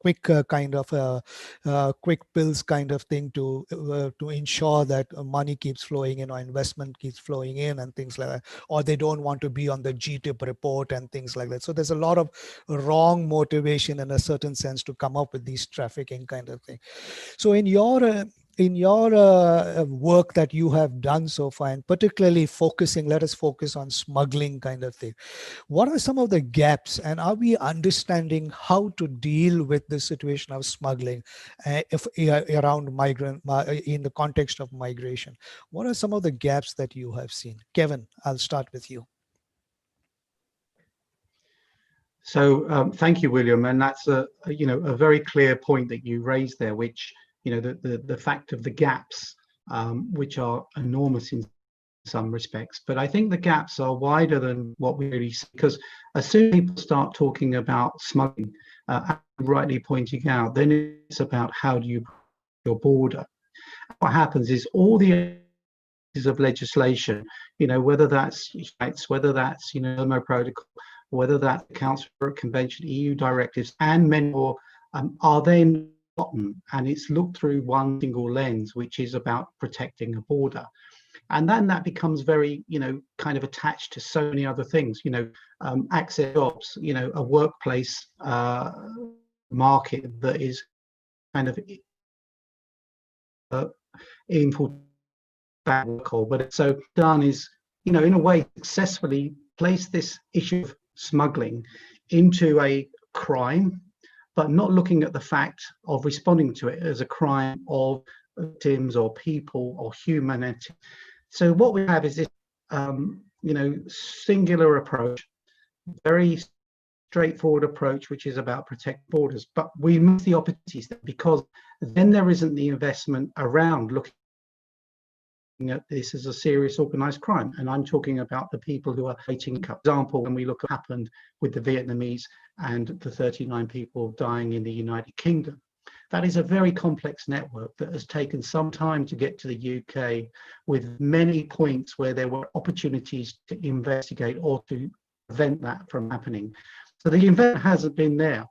quick kind of quick pills kind of thing to ensure that money keeps flowing in or investment keeps flowing in and things like that, or they don't want to be on the GTIP report and things like that. So there's a lot of wrong motivation in a certain sense to come up with these trafficking kind of thing. So in your work that you have done so far, and particularly focusing, let us focus on smuggling kind of thing. What are some of the gaps, and are we understanding how to deal with the situation of smuggling if around in the context of migration? What are some of the gaps that you have seen? Kevin, I'll start with you. So thank you, William, and that's a very clear point that you raised there, which the fact of the gaps, which are enormous in some respects, but I think the gaps are wider than what we really see, because as soon as people start talking about smuggling, rightly pointing out, then it's about how do you your border. What happens is all the of legislation, whether that's rights, whether that's IMO protocol, whether that Council Convention, EU directives, and many more, are then forgotten, and it's looked through one single lens, which is about protecting a border. And then that becomes very, kind of attached to so many other things, access jobs, a workplace market that is kind of infiltrated. But so done is, in a way, successfully place this issue of smuggling into a crime, but not looking at the fact of responding to it as a crime of victims or people or humanity. So what we have is this, singular approach, very straightforward approach, which is about protect borders. But we miss the opportunities because then there isn't the investment around looking at this as a serious organized crime. And I'm talking about the people who are waiting. For example, when we look at what happened with the Vietnamese and the 39 people dying in the United Kingdom. That is a very complex network that has taken some time to get to the UK, with many points where there were opportunities to investigate or to prevent that from happening. So the investment hasn't been there.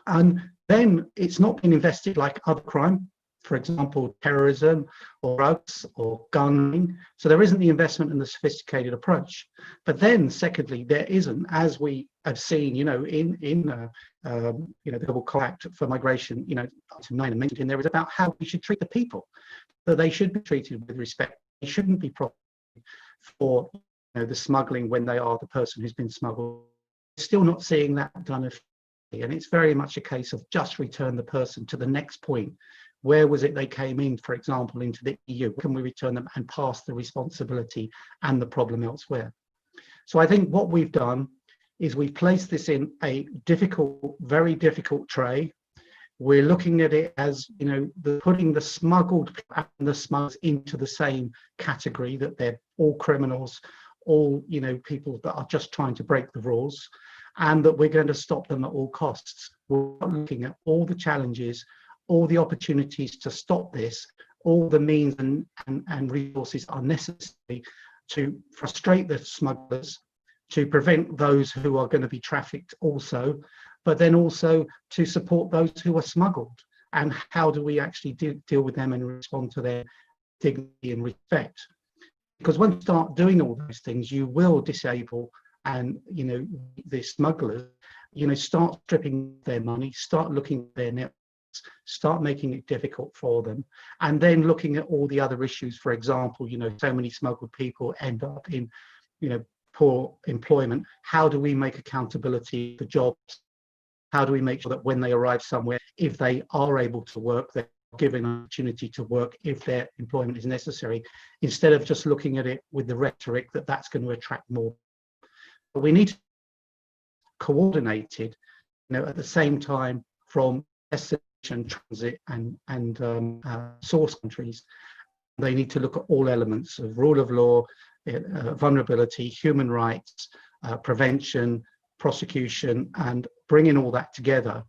And then it's not been invested like other crime, for example, terrorism or drugs or gunning. So there isn't the investment in the sophisticated approach. But then secondly, there isn't, as we have seen, in the Global Compact for Migration, to 9 and mentioned in there, is about how we should treat the people, that they should be treated with respect. They shouldn't be prosecuted for the smuggling when they are the person who's been smuggled. Still not seeing that done effectively. And it's very much a case of just return the person to the next point. Where was it they came in, for example, into the EU? Can we return them and pass the responsibility and the problem elsewhere? So I think what we've done is we've placed this in a difficult, very difficult tray. We're looking at it as, putting the smuggled and the smugglers into the same category, that they're all criminals, all, people that are just trying to break the rules, and that we're going to stop them at all costs. We're looking at all the challenges, all the opportunities to stop this, all the means and resources are necessary to frustrate the smugglers, to prevent those who are going to be trafficked also, but then also to support those who are smuggled. And how do we actually deal with them and respond to their dignity and respect? Because when you start doing all those things, you will disable and, the smugglers, start stripping their money, start looking at their networks, start making it difficult for them, and then looking at all the other issues. For example, so many smuggled people end up in, poor employment. How do we make accountability for jobs? How do we make sure that when they arrive somewhere, if they are able to work, they're given an opportunity to work if their employment is necessary, instead of just looking at it with the rhetoric that that's going to attract more. But we need to coordinated, at the same time from destination, transit and source countries. They need to look at all elements of rule of law, vulnerability, human rights, prevention, prosecution, and bringing all that together.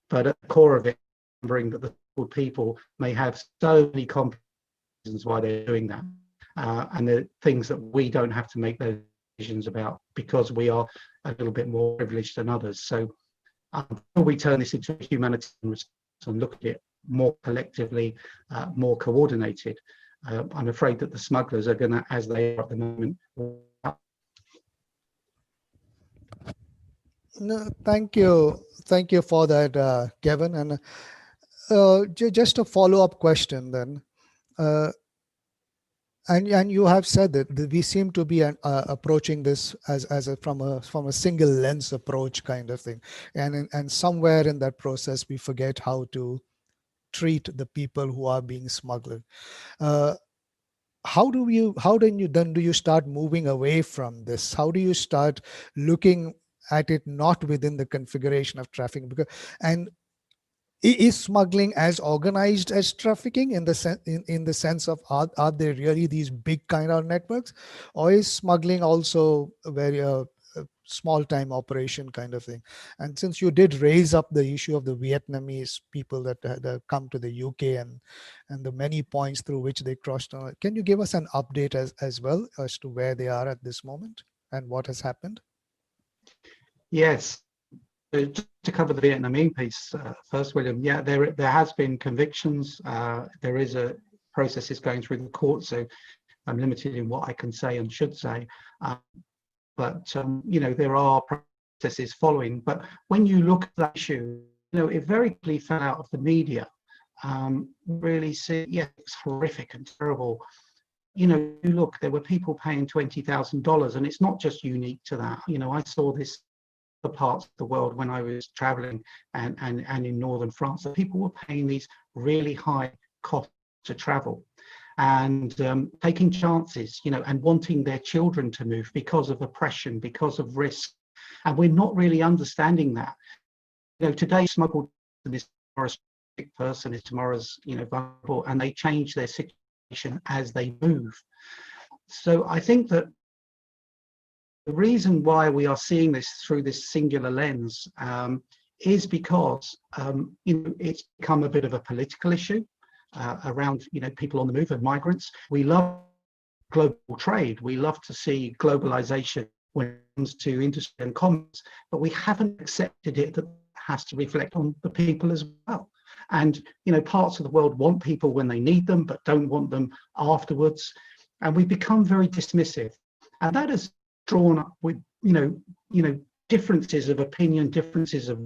But at the core of it, remembering that the people may have so many complex reasons why they're doing that, and the things that we don't have to make those decisions about because we are a little bit more privileged than others. So Until we turn this into a humanitarian response and look at it more collectively, more coordinated, I'm afraid that the smugglers are going to, as they are at the moment. No, thank you for that, Kevin. And just a follow-up question then. Uh, and you have said that we seem to be approaching this as from a single lens approach kind of thing, and somewhere in that process we forget how to treat the people who are being smuggled. Uh, how do you start moving away from this? How do you start looking at it not within the configuration of trafficking? Because and is smuggling as organized as trafficking in the sense of are there really these big kind of networks, or is smuggling also a very small time operation kind of thing? And since you did raise up the issue of the Vietnamese people that come to the UK and the many points through which they crossed, can you give us an update as well as to where they are at this moment and what has happened? Yes. Just to cover the Vietnamese piece first, William, yeah, there has been convictions. There is a processes going through the court, so I'm limited in what I can say and should say. But there are processes following. But when you look at that issue, it very quickly fell out of the media. Really see, yeah, it's horrific and terrible. You look, there were people paying $20,000, and it's not just unique to that. I saw this parts of the world when I was traveling and in northern France, that people were paying these really high costs to travel and taking chances, and wanting their children to move because of oppression, because of risk. And we're not really understanding that. Today smuggled this tomorrow's person is tomorrow's, vulnerable, and they change their situation as they move. So I think that the reason why we are seeing this through this singular lens is because it's become a bit of a political issue around people on the move and migrants. We love global trade. We love to see globalization when it comes to industry and commerce, but we haven't accepted it that has to reflect on the people as well. And parts of the world want people when they need them, but don't want them afterwards. And we've become very dismissive, and that has drawn up with differences of opinion, differences of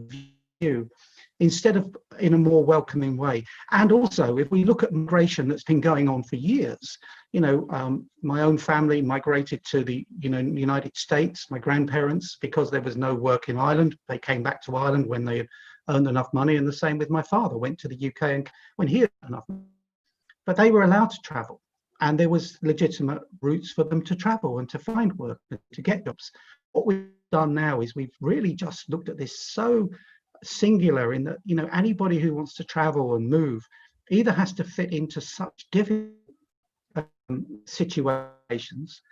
view, instead of in a more welcoming way. And also, if we look at migration that's been going on for years, my own family migrated to the United States. My grandparents, because there was no work in Ireland, they came back to Ireland when they had earned enough money. And the same with my father, went to the UK and when he had enough money. But they were allowed to travel. And there was legitimate routes for them to travel and to find work, to get jobs. What we've done now is we've really just looked at this so singular in that, anybody who wants to travel and move either has to fit into such difficult situations.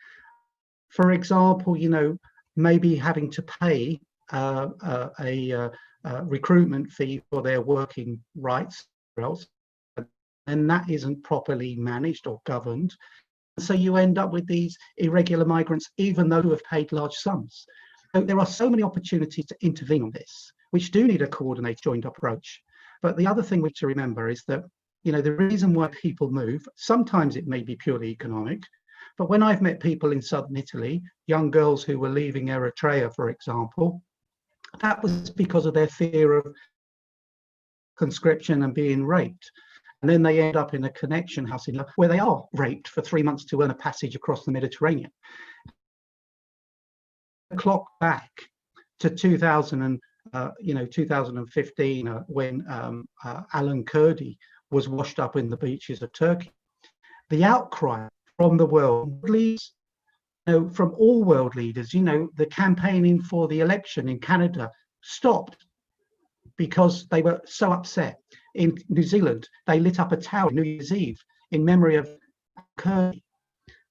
For example, maybe having to pay a recruitment fee for their working rights, or else, and that isn't properly managed or governed. So you end up with these irregular migrants, even though who have paid large sums. So there are so many opportunities to intervene on this, which do need a coordinated joint approach. But the other thing we have to remember is that, the reason why people move, sometimes it may be purely economic, but when I've met people in southern Italy, young girls who were leaving Eritrea, for example, that was because of their fear of conscription and being raped. And then they end up in a connection house where they are raped for 3 months to earn a passage across the Mediterranean. Clock back to 2015, when Alan Kurdi was washed up in the beaches of Turkey. The outcry from the world leaders, from all world leaders, the campaigning for the election in Canada stopped because they were so upset. In New Zealand, they lit up a tower New Year's Eve in memory of Kurdi.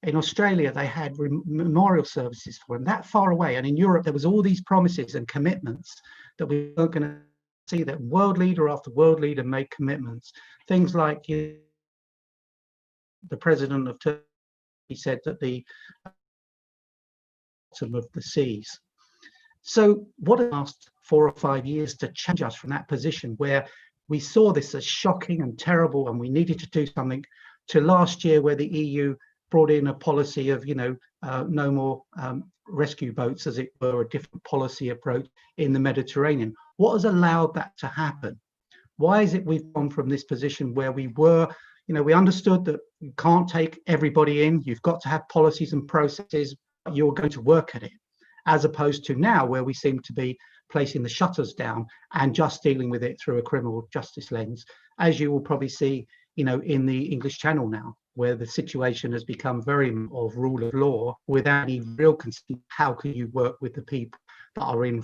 In Australia, they had memorial services for him that far away. And in Europe, there was all these promises and commitments that we weren't going to see, that world leader after world leader made commitments. Things like the president of Turkey said that the bottom of the seas. So what has last 4 or 5 years to change us from that position where we saw this as shocking and terrible and we needed to do something, to last year where the EU brought in a policy of, no more rescue boats, as it were, a different policy approach in the Mediterranean. What has allowed that to happen? Why is it we've gone from this position where we were, we understood that you can't take everybody in, you've got to have policies and processes, you're going to work at it, as opposed to now where we seem to be placing the shutters down and just dealing with it through a criminal justice lens, as you will probably see, in the English Channel now, where the situation has become very of rule of law without any real concern. How can you work with the people that are in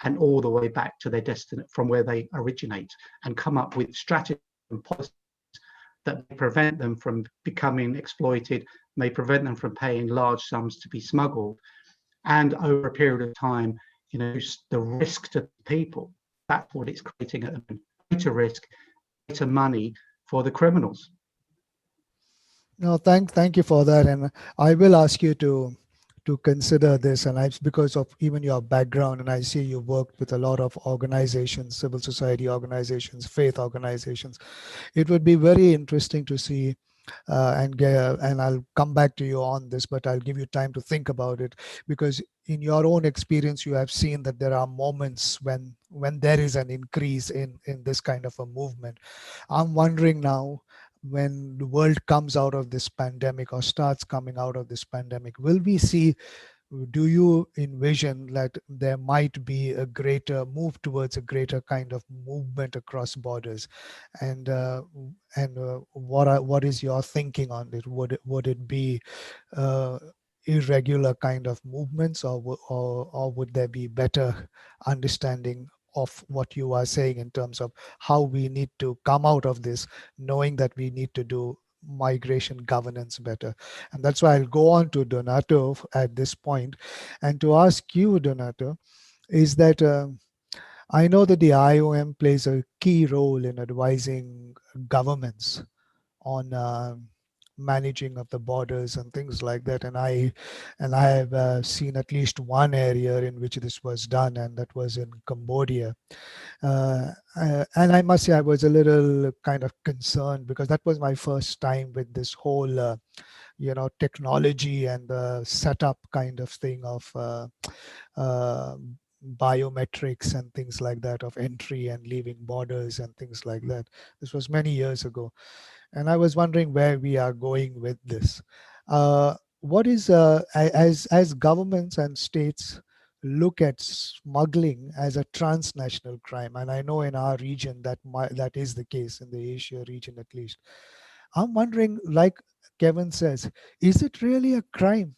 and all the way back to their destiny from where they originate, and come up with strategies and policies that may prevent them from becoming exploited, may prevent them from paying large sums to be smuggled, and over a period of time, the risk to people. That's what it's creating at the moment. Greater risk, greater money for the criminals. No, thank you for that, and I will ask you to consider this, and I, because of even your background, and I see you worked with a lot of organizations, civil society organizations, faith organizations. It would be very interesting to see, and I'll come back to you on this, but I'll give you time to think about it, because in your own experience, you have seen that there are moments when there is an increase in this kind of a movement. I'm wondering now, when the world comes out of this pandemic or starts coming out of this pandemic, will we see, do you envision that there might be a greater move towards a greater kind of movement across borders? And what is your thinking on it? Would it be uh, irregular kind of movements, or would there be better understanding of what you are saying in terms of how we need to come out of this, knowing that we need to do migration governance better? And that's why I'll go on to Donato at this point, and to ask you, Donato, is that I know that the IOM plays a key role in advising governments on managing of the borders and things like that, and I have seen at least one area in which this was done, and that was in Cambodia. And I must say, I was a little kind of concerned, because that was my first time with this whole technology and the setup kind of thing of uh, biometrics and things like that, of entry and leaving borders and things like that. This was many years ago, and I was wondering where we are going with this. What is as governments and states look at smuggling as a transnational crime, and I know in our region that is the case, in the Asia region at least. I'm wondering, like Kevin says, is it really a crime?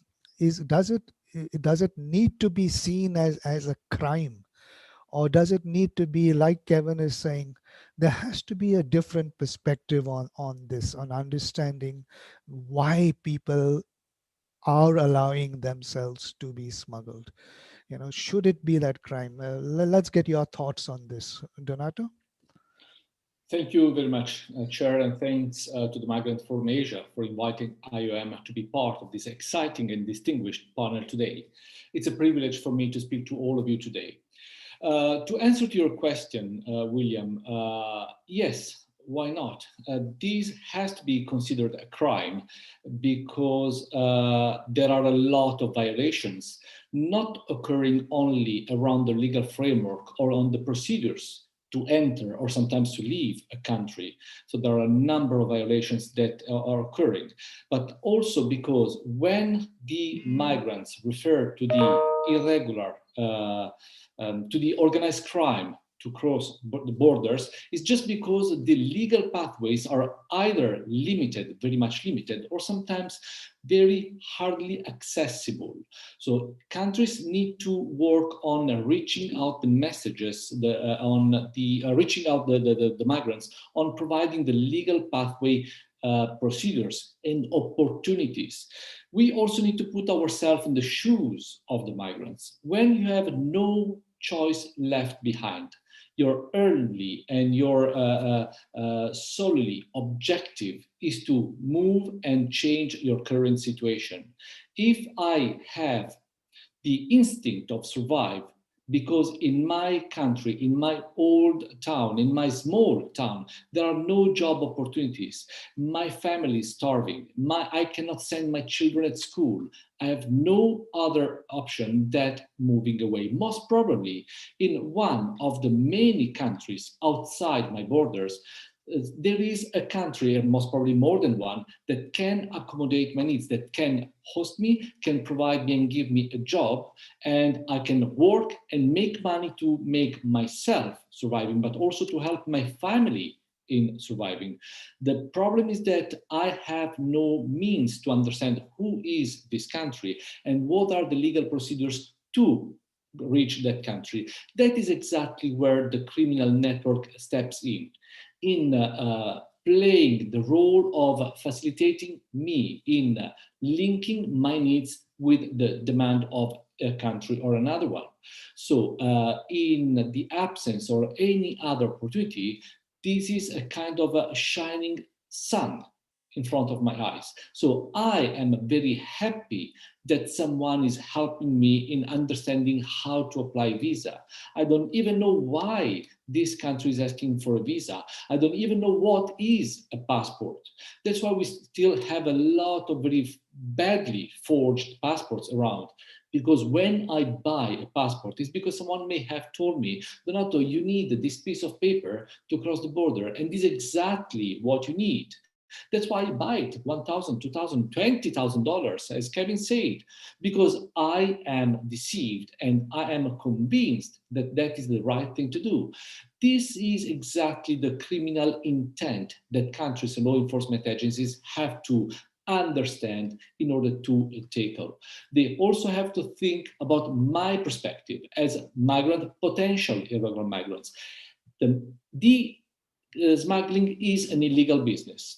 Does it need to be seen as a crime? Or does it need to be, like Kevin is saying, there has to be a different perspective on this, on understanding why people are allowing themselves to be smuggled? Should it be that crime? Let's get your thoughts on this, Donato. Thank you very much, Chair, and thanks to the Migrant Forum Asia for inviting IOM to be part of this exciting and distinguished panel today. It's a privilege for me to speak to all of you today. To answer to your question, William, yes, why not? This has to be considered a crime because there are a lot of violations, not occurring only around the legal framework or on the procedures to enter or sometimes to leave a country. So there are a number of violations that are occurring, but also because when the migrants refer to the irregular, to the organized crime to cross the borders, is just because the legal pathways are either limited, very much limited, or sometimes very hardly accessible. So countries need to work on reaching out the messages, reaching out the migrants, on providing the legal pathway procedures and opportunities. We also need to put ourselves in the shoes of the migrants. When you have no choice left behind, your only and your solely objective is to move and change your current situation. If I have the instinct of survival because in my country, in my old town, in my small town, there are no job opportunities. My family is starving. I cannot send my children at school. I have no other option than moving away. Most probably in one of the many countries outside my borders, there is a country, and most probably more than one, that can accommodate my needs, that can host me, can provide me and give me a job, and I can work and make money to make myself surviving, but also to help my family in surviving. The problem is that I have no means to understand who is this country and what are the legal procedures to reach that country. That is exactly where the criminal network steps in playing the role of facilitating me in linking my needs with the demand of a country or another one. So in the absence or any other opportunity, this is a kind of a shining sun in front of my eyes. So I am very happy that someone is helping me in understanding how to apply visa. I don't even know why this country is asking for a visa. I don't even know what is a passport. That's why we still have a lot of very badly forged passports around. Because when I buy a passport, it's because someone may have told me, Donato, you need this piece of paper to cross the border, and this is exactly what you need. That's why I buy it $1,000, $2,000, $20,000, as Kevin said, because I am deceived and I am convinced that that is the right thing to do. This is exactly the criminal intent that countries and law enforcement agencies have to understand in order to tackle. They also have to think about my perspective as migrant, potential irregular migrants. The smuggling is an illegal business.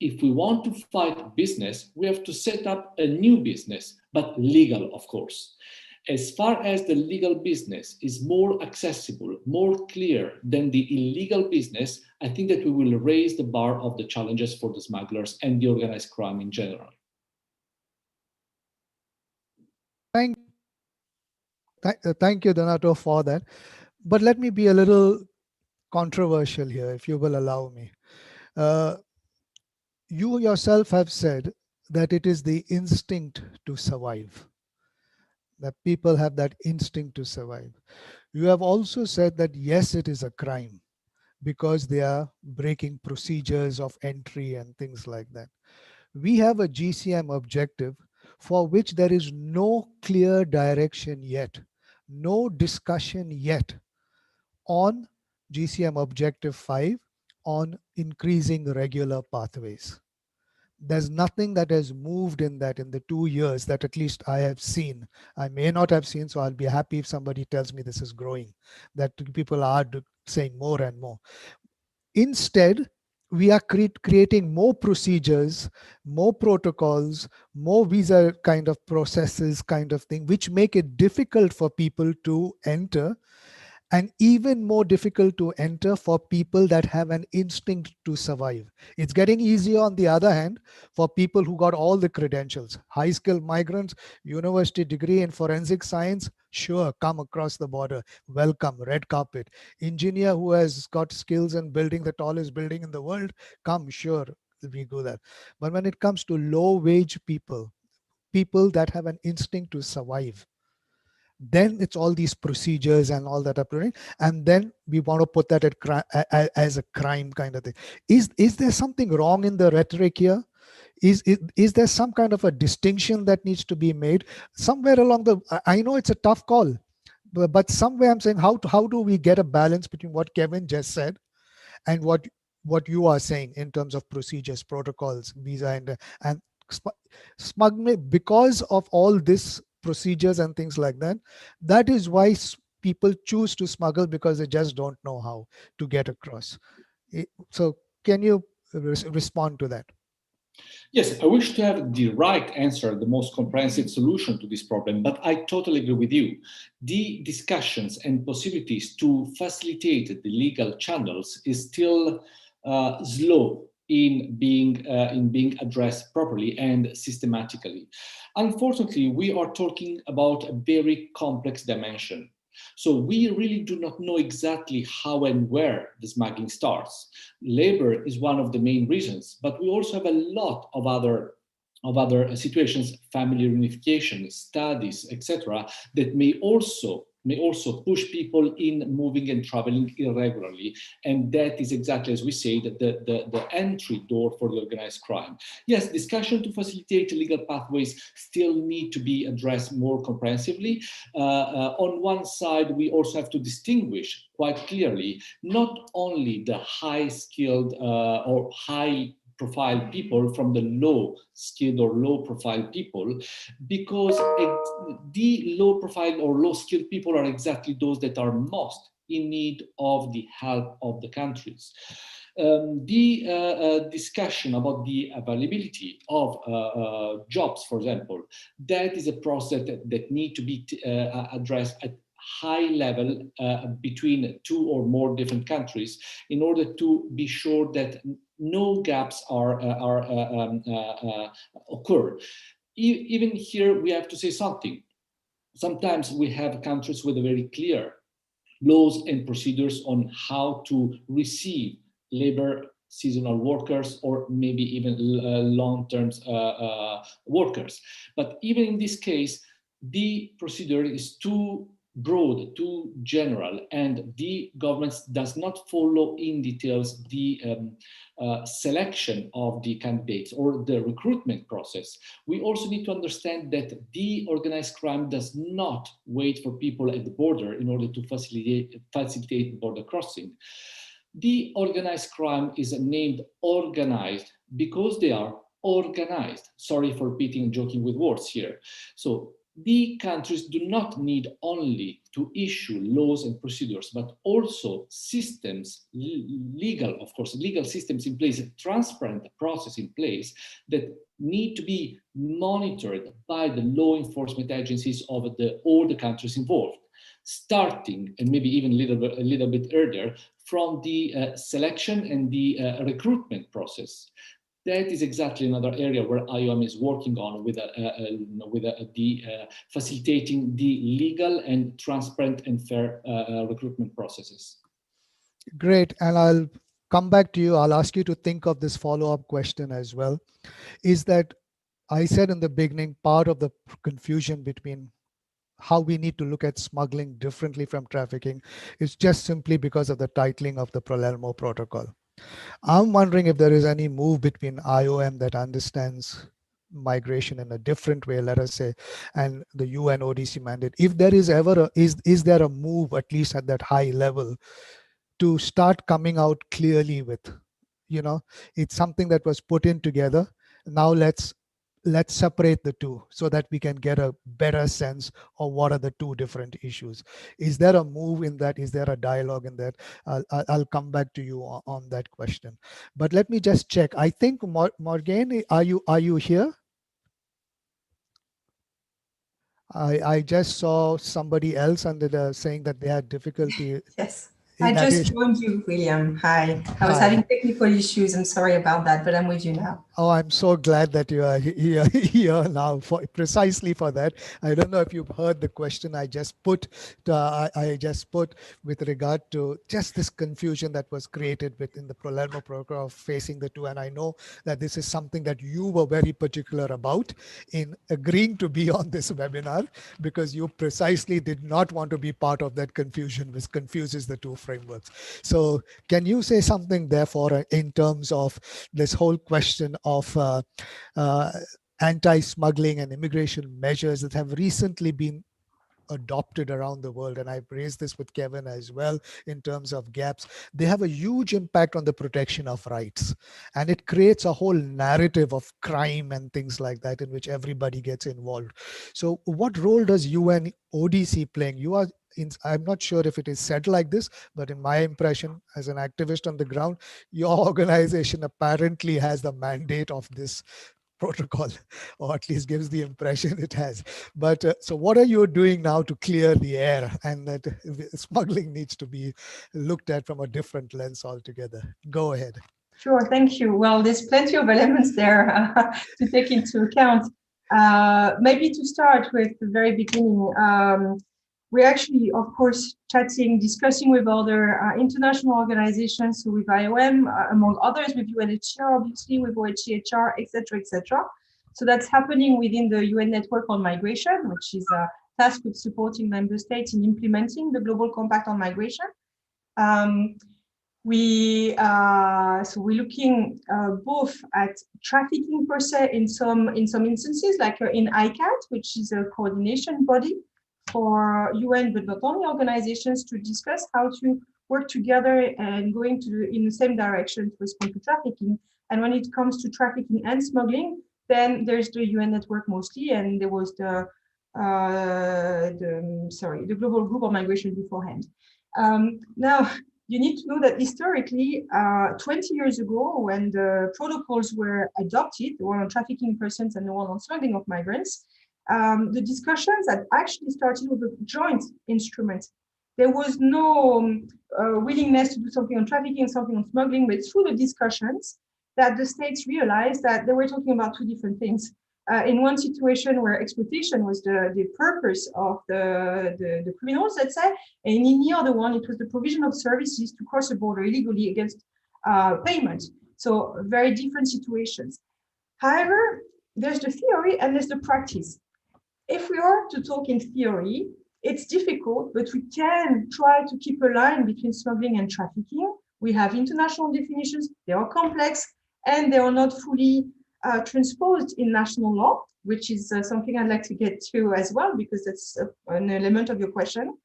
If we want to fight business, we have to set up a new business, but legal, of course. As far as the legal business is more accessible, more clear than the illegal business, I think that we will raise the bar of the challenges for the smugglers and the organized crime in general. Thank you, Donato, for that. But let me be a little controversial here, if you will allow me. You yourself have said that it is the instinct to survive, that people have that instinct to survive. You have also said that yes, it is a crime because they are breaking procedures of entry and things like that. We have a GCM objective for which there is no clear direction yet, no discussion yet on GCM Objective 5 on increasing regular pathways. There's nothing that has moved in that in the 2 years that at least I have seen. I may not have seen, so I'll be happy if somebody tells me this is growing, that people are saying more and more. Instead, we are creating more procedures, more protocols, more visa kind of processes kind of thing, which make it difficult for people to enter, and even more difficult to enter for people that have an instinct to survive. It's getting easier, on the other hand, for people who got all the credentials. High-skilled migrants, university degree in forensic science, sure, come across the border. Welcome, red carpet. Engineer who has got skills in building the tallest building in the world, come, sure, we go there. But when it comes to low-wage people, people that have an instinct to survive, then it's all these procedures and all that are, and then we want to put that as a crime kind of thing. Is there something wrong in the rhetoric here? Is there some kind of a distinction that needs to be made somewhere along the? I know it's a tough call, but somewhere I'm saying how do we get a balance between what Kevin just said and what you are saying in terms of procedures, protocols, visa, and smuggling, because of all this procedures and things like that. That is why people choose to smuggle, because they just don't know how to get across. So can you respond to that? Yes, I wish to have the right answer, the most comprehensive solution to this problem, but I totally agree with you. The discussions and possibilities to facilitate the legal channels is still slow in being addressed properly and systematically. Unfortunately, we are talking about a very complex dimension. So we really do not know exactly how and where the smuggling starts. Labor is one of the main reasons, but we also have a lot of other situations, family reunification, studies, etc., that may also push people in moving and traveling irregularly. And that is exactly, as we say, the entry door for the organized crime. Yes, discussion to facilitate legal pathways still need to be addressed more comprehensively. On one side, we also have to distinguish quite clearly not only the high-skilled or high-profile people from the low-skilled or low-profile people, because the low-profile or low-skilled people are exactly those that are most in need of the help of the countries. The discussion about the availability of jobs, for example, that is a process that need to be addressed at high level between two or more different countries in order to be sure that no gaps occur. Even here, we have to say something. Sometimes we have countries with a very clear laws and procedures on how to receive labor, seasonal workers, or maybe even long-term workers. But even in this case, the procedure is too broad, too general, and the government does not follow in details the selection of the candidates or the recruitment process. We also need to understand that the organized crime does not wait for people at the border in order to facilitate border crossing. The organized crime is named organized because they are organized. Sorry for repeating and joking with words here. So the countries do not need only to issue laws and procedures, but also systems, legal systems in place, a transparent process in place that need to be monitored by the law enforcement agencies of all the countries involved, starting, and maybe even a little bit earlier, from the selection and the recruitment process. That is exactly another area where IOM is working on with facilitating the legal and transparent and fair recruitment processes. Great, and I'll come back to you. I'll ask you to think of this follow-up question as well. Is that I said in the beginning, part of the confusion between how we need to look at smuggling differently from trafficking is just simply because of the titling of the Palermo Protocol. I'm wondering if there is any move between IOM that understands migration in a different way, let us say, and the UN ODC mandate. If there is ever is there a move, at least at that high level, to start coming out clearly with, it's something that was put in together. Now let's separate the two so that we can get a better sense of what are the two different issues. Is there a move in that? Is there a dialogue in that? I'll come back to you on that question. But let me just check. I think Morgane, are you here? I just saw somebody else under saying that they had difficulty. Yes. I just joined you, William. Hi. I was having technical issues. I'm sorry about that, but I'm with you now. Oh, I'm so glad that you are here now precisely for that. I don't know if you've heard the question I just put. I just put with regard to just this confusion that was created within the Palermo Protocol facing the two. And I know that this is something that you were very particular about in agreeing to be on this webinar, because you precisely did not want to be part of that confusion, which confuses the two frameworks. So can you say something, therefore, in terms of this whole question of anti-smuggling and immigration measures that have recently been adopted around the world? And I've raised this with Kevin as well in terms of gaps. They have a huge impact on the protection of rights, and it creates a whole narrative of crime and things like that in which everybody gets involved. So what role does UN ODC playing? You are I'm not sure if it is said like this, but in my impression as an activist on the ground, your organization apparently has the mandate of this protocol, or at least gives the impression it has. But so what are you doing now to clear the air, and that smuggling needs to be looked at from a different lens altogether? Go ahead. Sure, thank you. Well, there's plenty of elements there to take into account. Maybe to start with the very beginning, we're actually, of course, chatting, discussing with other international organizations, so with IOM, among others, with UNHCR, obviously, with OHCHR, etc., etc. So that's happening within the UN Network on Migration, which is tasked with supporting member states in implementing the Global Compact on Migration. So we're looking both at trafficking per se in some instances, like in ICAT, which is a coordination body for UN, but not only, organizations to discuss how to work together and going in the same direction to respond to trafficking. And when it comes to trafficking and smuggling, then there's the UN network mostly, and there was the Global Group on Migration beforehand. Now, you need to know that historically, 20 years ago, when the protocols were adopted, the one on trafficking persons and the one on smuggling of migrants, the discussions had actually started with a joint instrument. There was no willingness to do something on trafficking and something on smuggling, but through the discussions that the states realized that they were talking about two different things. In one situation where exploitation was the purpose of the criminals, let's say, and in the other one, it was the provision of services to cross a border illegally against payment. So very different situations. However, there's the theory and there's the practice. If we are to talk in theory, it's difficult, but we can try to keep a line between smuggling and trafficking. We have international definitions, they are complex, and they are not fully transposed in national law, which is something I'd like to get to as well, because that's an element of your question.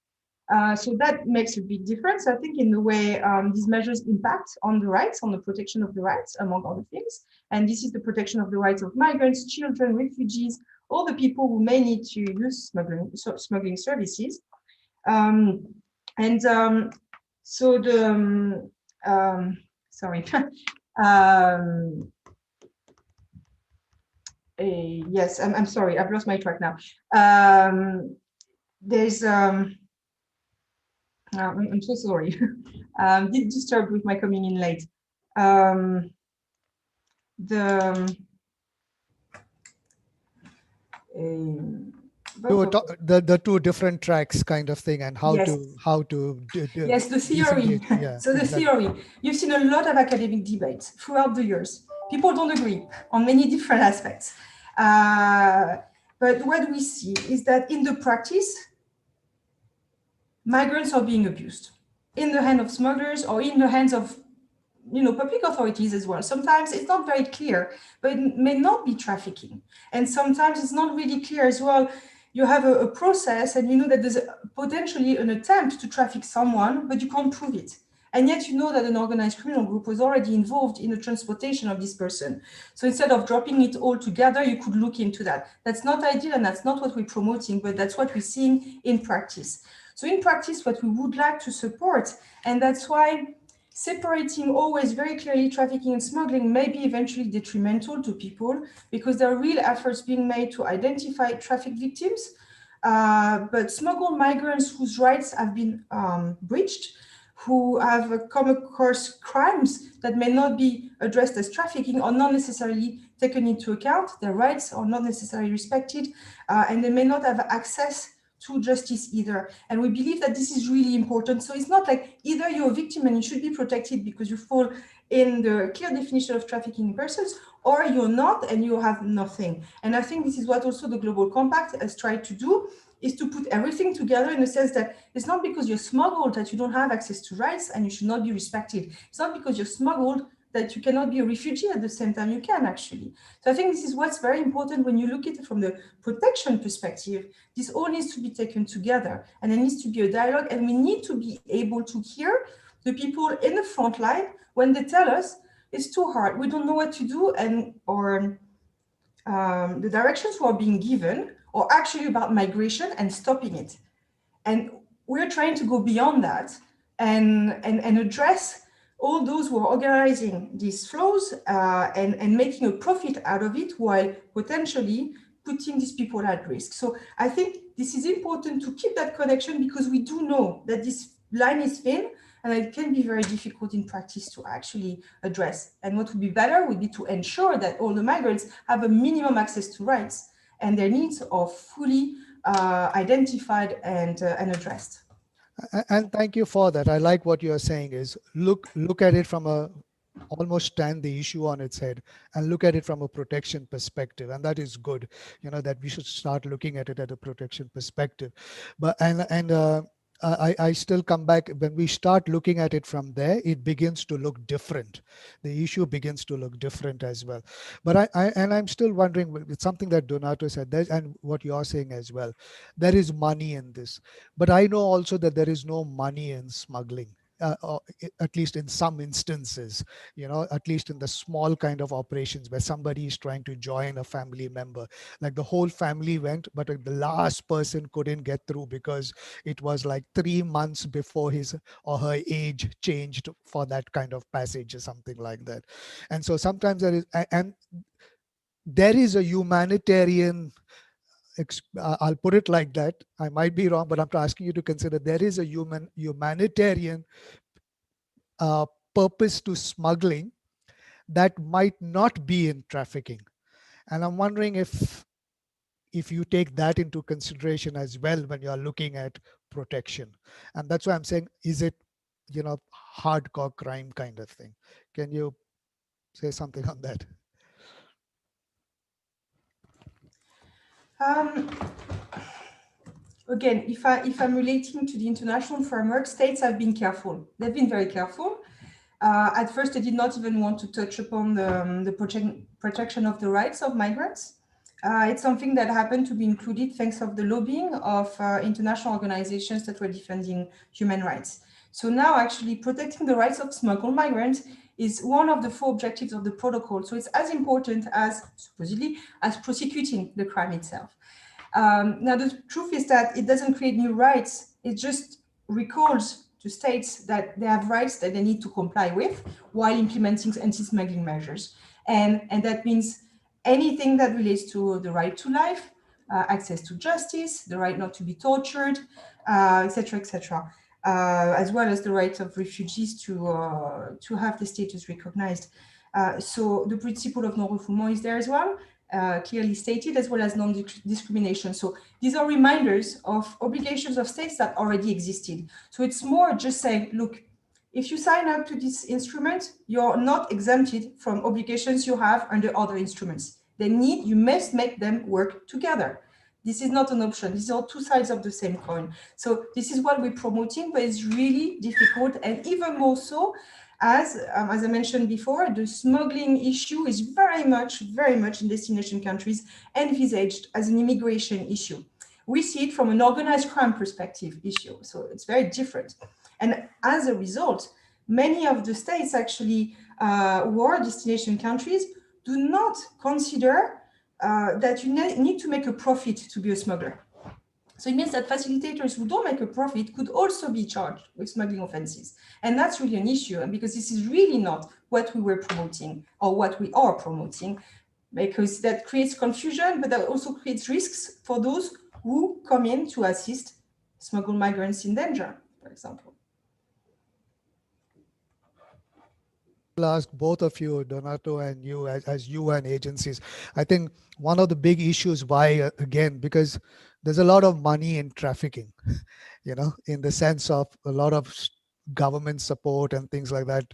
So that makes a big difference, I think, in the way these measures impact on the rights, on the protection of the rights, among other things. And this is the protection of the rights of migrants, children, refugees, all the people who may need to use smuggling services. So the, sorry. Yes, I'm sorry, I've lost my track now. There's, I'm so sorry. Did disturb with my coming in late. The two different tracks kind of thing, and how yes. to yes, the theory. Yeah, so the exactly. theory, you've seen a lot of academic debates throughout the years. People don't agree on many different aspects, but what we see is that in the practice, migrants are being abused in the hands of smugglers or in the hands of public authorities as well. Sometimes it's not very clear, but it may not be trafficking. And sometimes it's not really clear as well. You have a process and you know that there's potentially an attempt to traffic someone, but you can't prove it. And yet you know that an organized criminal group was already involved in the transportation of this person. So instead of dropping it all together, you could look into that. That's not ideal and that's not what we're promoting, but that's what we're seeing in practice. So in practice, what we would like to support, and that's why separating always very clearly trafficking and smuggling may be eventually detrimental to people, because there are real efforts being made to identify traffic victims, but smuggled migrants whose rights have been breached, who have come across crimes that may not be addressed as trafficking or not necessarily taken into account, their rights are not necessarily respected, and they may not have access to justice either. And we believe that this is really important. So it's not like either you're a victim and you should be protected because you fall in the clear definition of trafficking persons, or you're not and you have nothing. And I think this is what also the Global Compact has tried to do, is to put everything together in the sense that it's not because you're smuggled that you don't have access to rights and you should not be respected. It's not because you're smuggled that you cannot be a refugee at the same time. You can actually. So I think this is what's very important when you look at it from the protection perspective. This all needs to be taken together, and there needs to be a dialogue, and we need to be able to hear the people in the front line when they tell us it's too hard, we don't know what to do, and or the directions who are being given are actually about migration and stopping it. And we're trying to go beyond that and address all those who are organizing these flows and making a profit out of it while potentially putting these people at risk. So I think this is important to keep that connection, because we do know that this line is thin and it can be very difficult in practice to actually address. And what would be better would be to ensure that all the migrants have a minimum access to rights and their needs are fully identified and addressed. And thank you for that. I like what you are saying is look at it from a almost stand the issue on its head and look at it from a protection perspective, and that is good, that we should start looking at it at a protection perspective. But I still come back, when we start looking at it from there, it begins to look different. The issue begins to look different as well. But I'm still wondering, with something that Donato said there, and what you're saying as well, there is money in this, but I know also that there is no money in smuggling. Or at least in some instances, at least in the small kind of operations where somebody is trying to join a family member, like the whole family went, but the last person couldn't get through because it was like 3 months before his or her age changed for that kind of passage or something like that. And so sometimes and there is a humanitarian, I'll put it like that. I might be wrong, but I'm asking you to consider there is a humanitarian purpose to smuggling that might not be in trafficking. And I'm wondering if you take that into consideration as well when you're looking at protection. And that's why I'm saying, is it, hardcore crime kind of thing? Can you say something on that? Again, if I'm relating to the international framework, states have been careful. They've been very careful. At first, they did not even want to touch upon the protection of the rights of migrants. It's something that happened to be included thanks of the lobbying of international organizations that were defending human rights. So now actually protecting the rights of smuggled migrants is one of the 4 objectives of the protocol. So it's as important as, supposedly, as prosecuting the crime itself. Now, the truth is that it doesn't create new rights. It just recalls to states that they have rights that they need to comply with while implementing anti-smuggling measures. And that means anything that relates to the right to life, access to justice, the right not to be tortured, etc., etc., as well as the right of refugees to have the status recognized. So the principle of non-refoulement is there as well, clearly stated, as well as non-discrimination. So these are reminders of obligations of states that already existed. So it's more just saying, look, if you sign up to this instrument, you're not exempted from obligations you have under other instruments. You must make them work together. This is not an option. These are 2 sides of the same coin. So this is what we're promoting, but it's really difficult, and even more so as I mentioned before, the smuggling issue is very much in destination countries envisaged as an immigration issue. We see it from an organized crime perspective issue, so it's very different. And as a result, many of the states actually who are destination countries do not consider that you need to make a profit to be a smuggler. So it means that facilitators who don't make a profit could also be charged with smuggling offenses. And that's really an issue, because this is really not what we were promoting or what we are promoting, because that creates confusion, but that also creates risks for those who come in to assist smuggled migrants in danger, for example. I'll ask both of you, Donato and you, as UN agencies. I think one of the big issues why, again, because there's a lot of money in trafficking, in the sense of a lot of government support and things like that.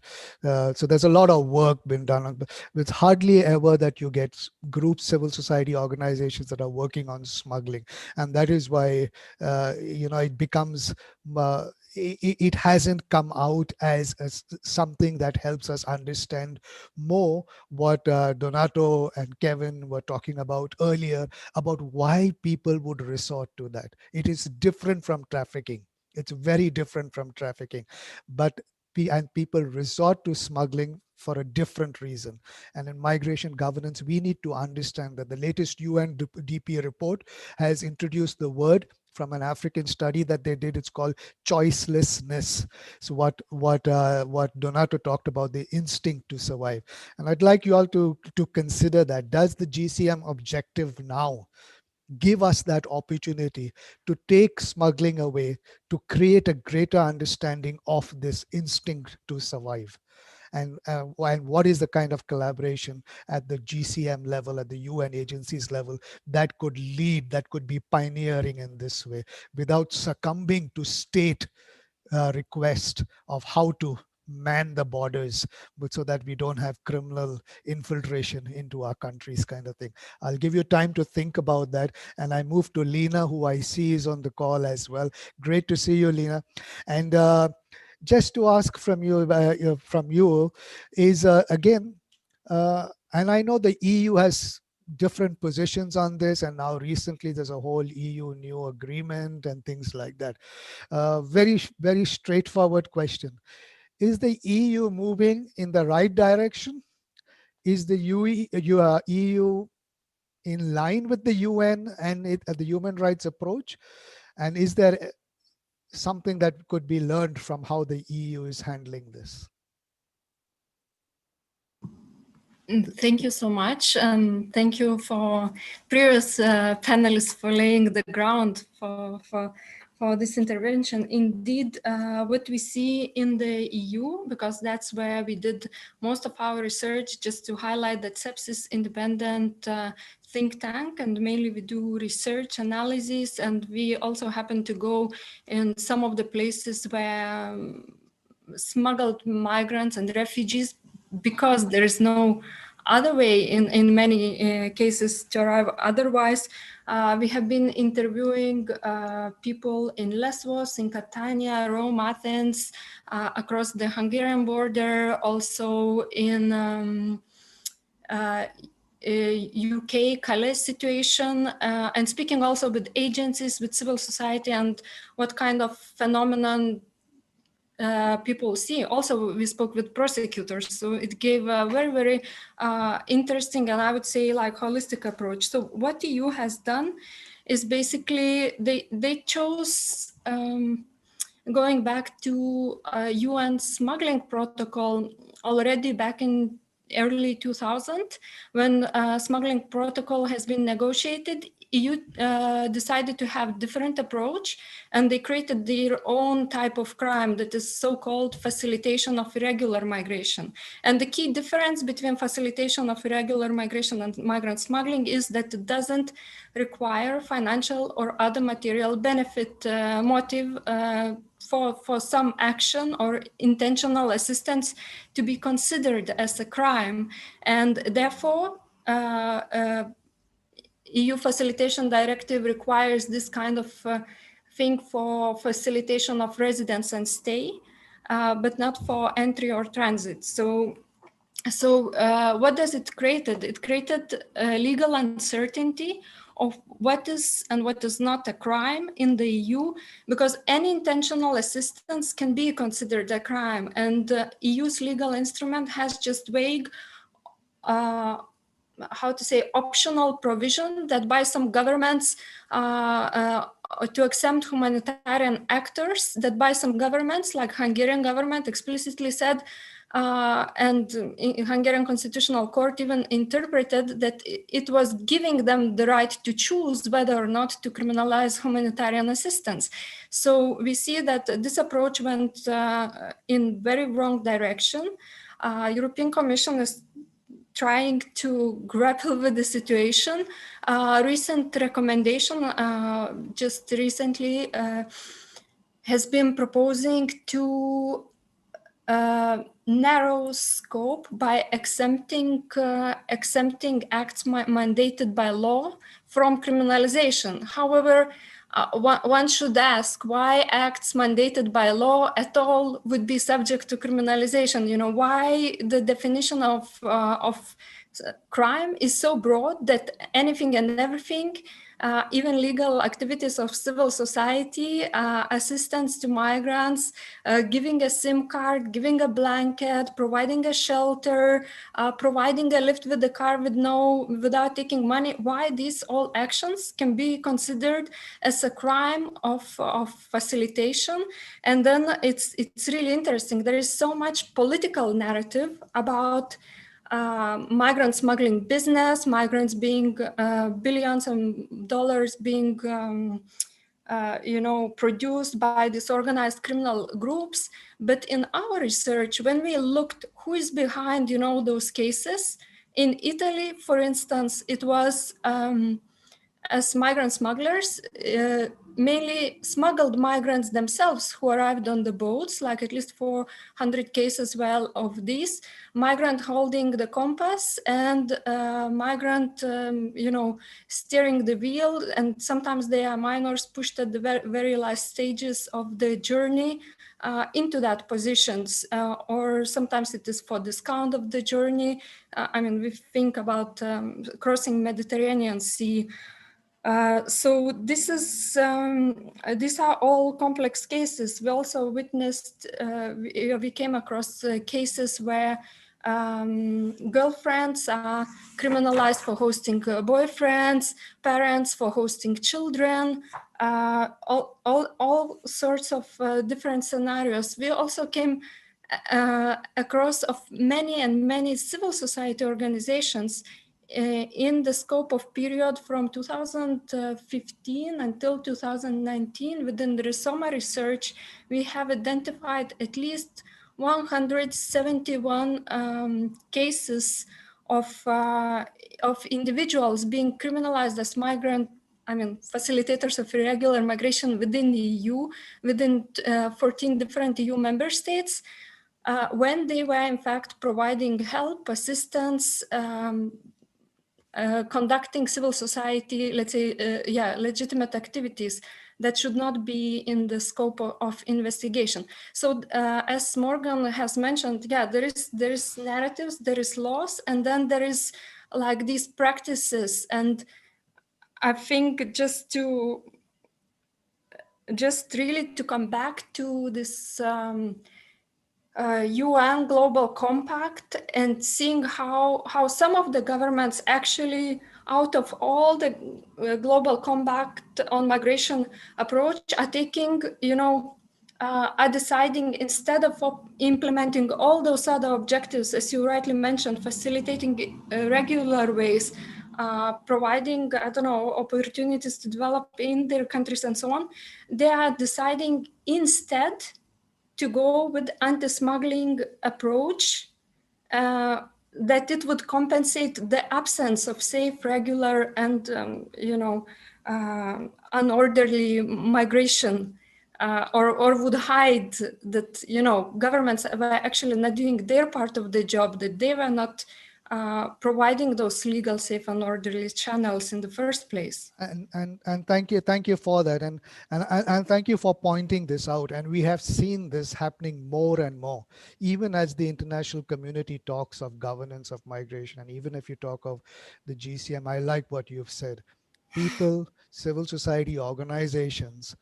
So there's a lot of work being done. It's hardly ever that you get groups, civil society organizations that are working on smuggling. And that is why, it becomes, it hasn't come out as something that helps us understand more what Donato and Kevin were talking about earlier, about why people would resort to that. It is different from trafficking. It's very different from trafficking, but people resort to smuggling for a different reason. And in migration governance, we need to understand that the latest UNDP report has introduced the word from an African study that they did. It's called choicelessness. So what Donato talked about, the instinct to survive. And I'd like you all to consider that. Does the GCM objective now give us that opportunity to take smuggling away, to create a greater understanding of this instinct to survive? and what is the kind of collaboration at the GCM level, at the UN agencies level, that could lead, that could be pioneering in this way without succumbing to state request of how to man the borders, but so that we don't have criminal infiltration into our countries, kind of thing. I'll give you time to think about that. And I move to Lena, who I see is on the call as well. Great to see you, Lena. And just to ask from you is again, and I know the EU has different positions on this, and now recently there's a whole EU new agreement and things like that. Very straightforward question. Is the EU moving in the right direction? Is the EU in line with the UN and the human rights approach? And is there something that could be learned from how the EU is handling this? Thank you so much. Thank you for previous panelists for laying the ground for this intervention. Indeed, what we see in the EU, because that's where we did most of our research, just to highlight that CEPS is independent think tank, and mainly we do research analysis, and we also happen to go in some of the places where smuggled migrants and refugees, because there is no other way in many cases to arrive otherwise. We have been interviewing people in Lesbos, in Catania, Rome, Athens, across the Hungarian border, also in UK Calais situation, and speaking also with agencies, with civil society, and what kind of phenomenon people see. Also, we spoke with prosecutors, so it gave a very, very interesting, and I would say like holistic approach. So what the EU has done is basically they chose going back to UN smuggling protocol already back in early 2000, when smuggling protocol has been negotiated. EU decided to have different approach, and they created their own type of crime that is so-called facilitation of irregular migration. And the key difference between facilitation of irregular migration and migrant smuggling is that it doesn't require financial or other material benefit motive for some action or intentional assistance to be considered as a crime. And therefore, EU Facilitation Directive requires this kind of thing for facilitation of residence and stay, but not for entry or transit. So what does it create? It created legal uncertainty of what is and what is not a crime in the EU, because any intentional assistance can be considered a crime, and EU's legal instrument has just vague how to say, optional provision that by some governments to exempt humanitarian actors, that by some governments, like Hungarian government explicitly said, and in Hungarian Constitutional Court even interpreted that it was giving them the right to choose whether or not to criminalize humanitarian assistance. So we see that this approach went in very wrong direction. European Commission is trying to grapple with the situation. Recent recommendation just recently has been proposing to narrow scope by exempting acts mandated by law from criminalization. However, one should ask why acts mandated by law at all would be subject to criminalization. You know, why the definition of crime is so broad that anything and everything, even legal activities of civil society, assistance to migrants, giving a SIM card, giving a blanket, providing a shelter, providing a lift with the car without taking money, why these all actions can be considered as a crime of facilitation. And then it's really interesting. There is so much political narrative about migrant smuggling business, migrants being billions of dollars being produced by these organized criminal groups. But in our research, when we looked who is behind, those cases, in Italy, for instance, it was as migrant smugglers, mainly smuggled migrants themselves who arrived on the boats, like at least 400 cases well of these, migrant holding the compass and migrant, steering the wheel. And sometimes they are minors pushed at the very last stages of the journey into that positions, or sometimes it is for discount of the journey. We think about crossing Mediterranean Sea. So these are all complex cases. We also witnessed, we came across cases where girlfriends are criminalized for hosting boyfriends, parents for hosting children, all sorts of different scenarios. We also came across of many civil society organizations in the scope of period from 2015 until 2019. Within the Rizoma research, we have identified at least 171 cases of individuals being criminalized as migrant, facilitators of irregular migration within the EU, within 14 different EU member states, when they were in fact providing help, assistance, conducting civil society, let's say, legitimate activities that should not be in the scope of investigation. So as Morgan has mentioned, there is narratives, there is laws, and then there is like these practices. And I think just really to come back to this UN Global Compact and seeing how some of the governments actually, out of all the Global Compact on migration approach, are taking, are deciding, instead of implementing all those other objectives, as you rightly mentioned, facilitating regular ways, providing, opportunities to develop in their countries and so on, they are deciding instead to go with anti-smuggling approach, that it would compensate the absence of safe, regular, and unorderly migration, or would hide that governments were actually not doing their part of the job, that they were not providing those legal, safe, and orderly channels in the first place. And thank you for that, and thank you for pointing this out. And we have seen this happening more and more, even as the international community talks of governance of migration, and even if you talk of the GCM. I like what you've said. People, civil society organizations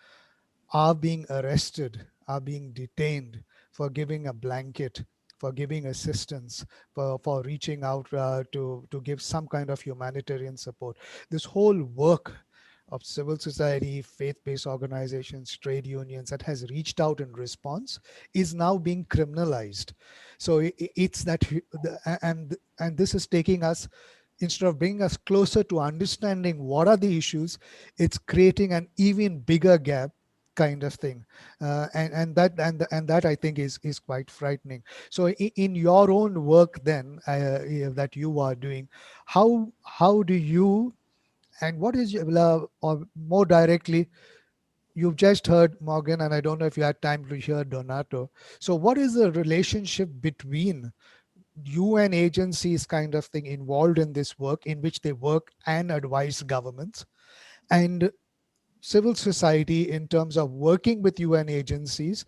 are being arrested, are being detained for giving a blanket, for giving assistance, for reaching out to give some kind of humanitarian support. This whole work of civil society, faith-based organizations, trade unions that has reached out in response is now being criminalized. So it's that, and this is taking us, instead of bringing us closer to understanding what are the issues, it's creating an even bigger gap kind of thing, and that I think is quite frightening. So in your own work then that you are doing, how do you, and what is your, or more directly, you've just heard Morgan, and I don't know if you had time to hear Donato. So what is the relationship between UN agencies kind of thing involved in this work, in which they work and advise governments, and civil society in terms of working with UN agencies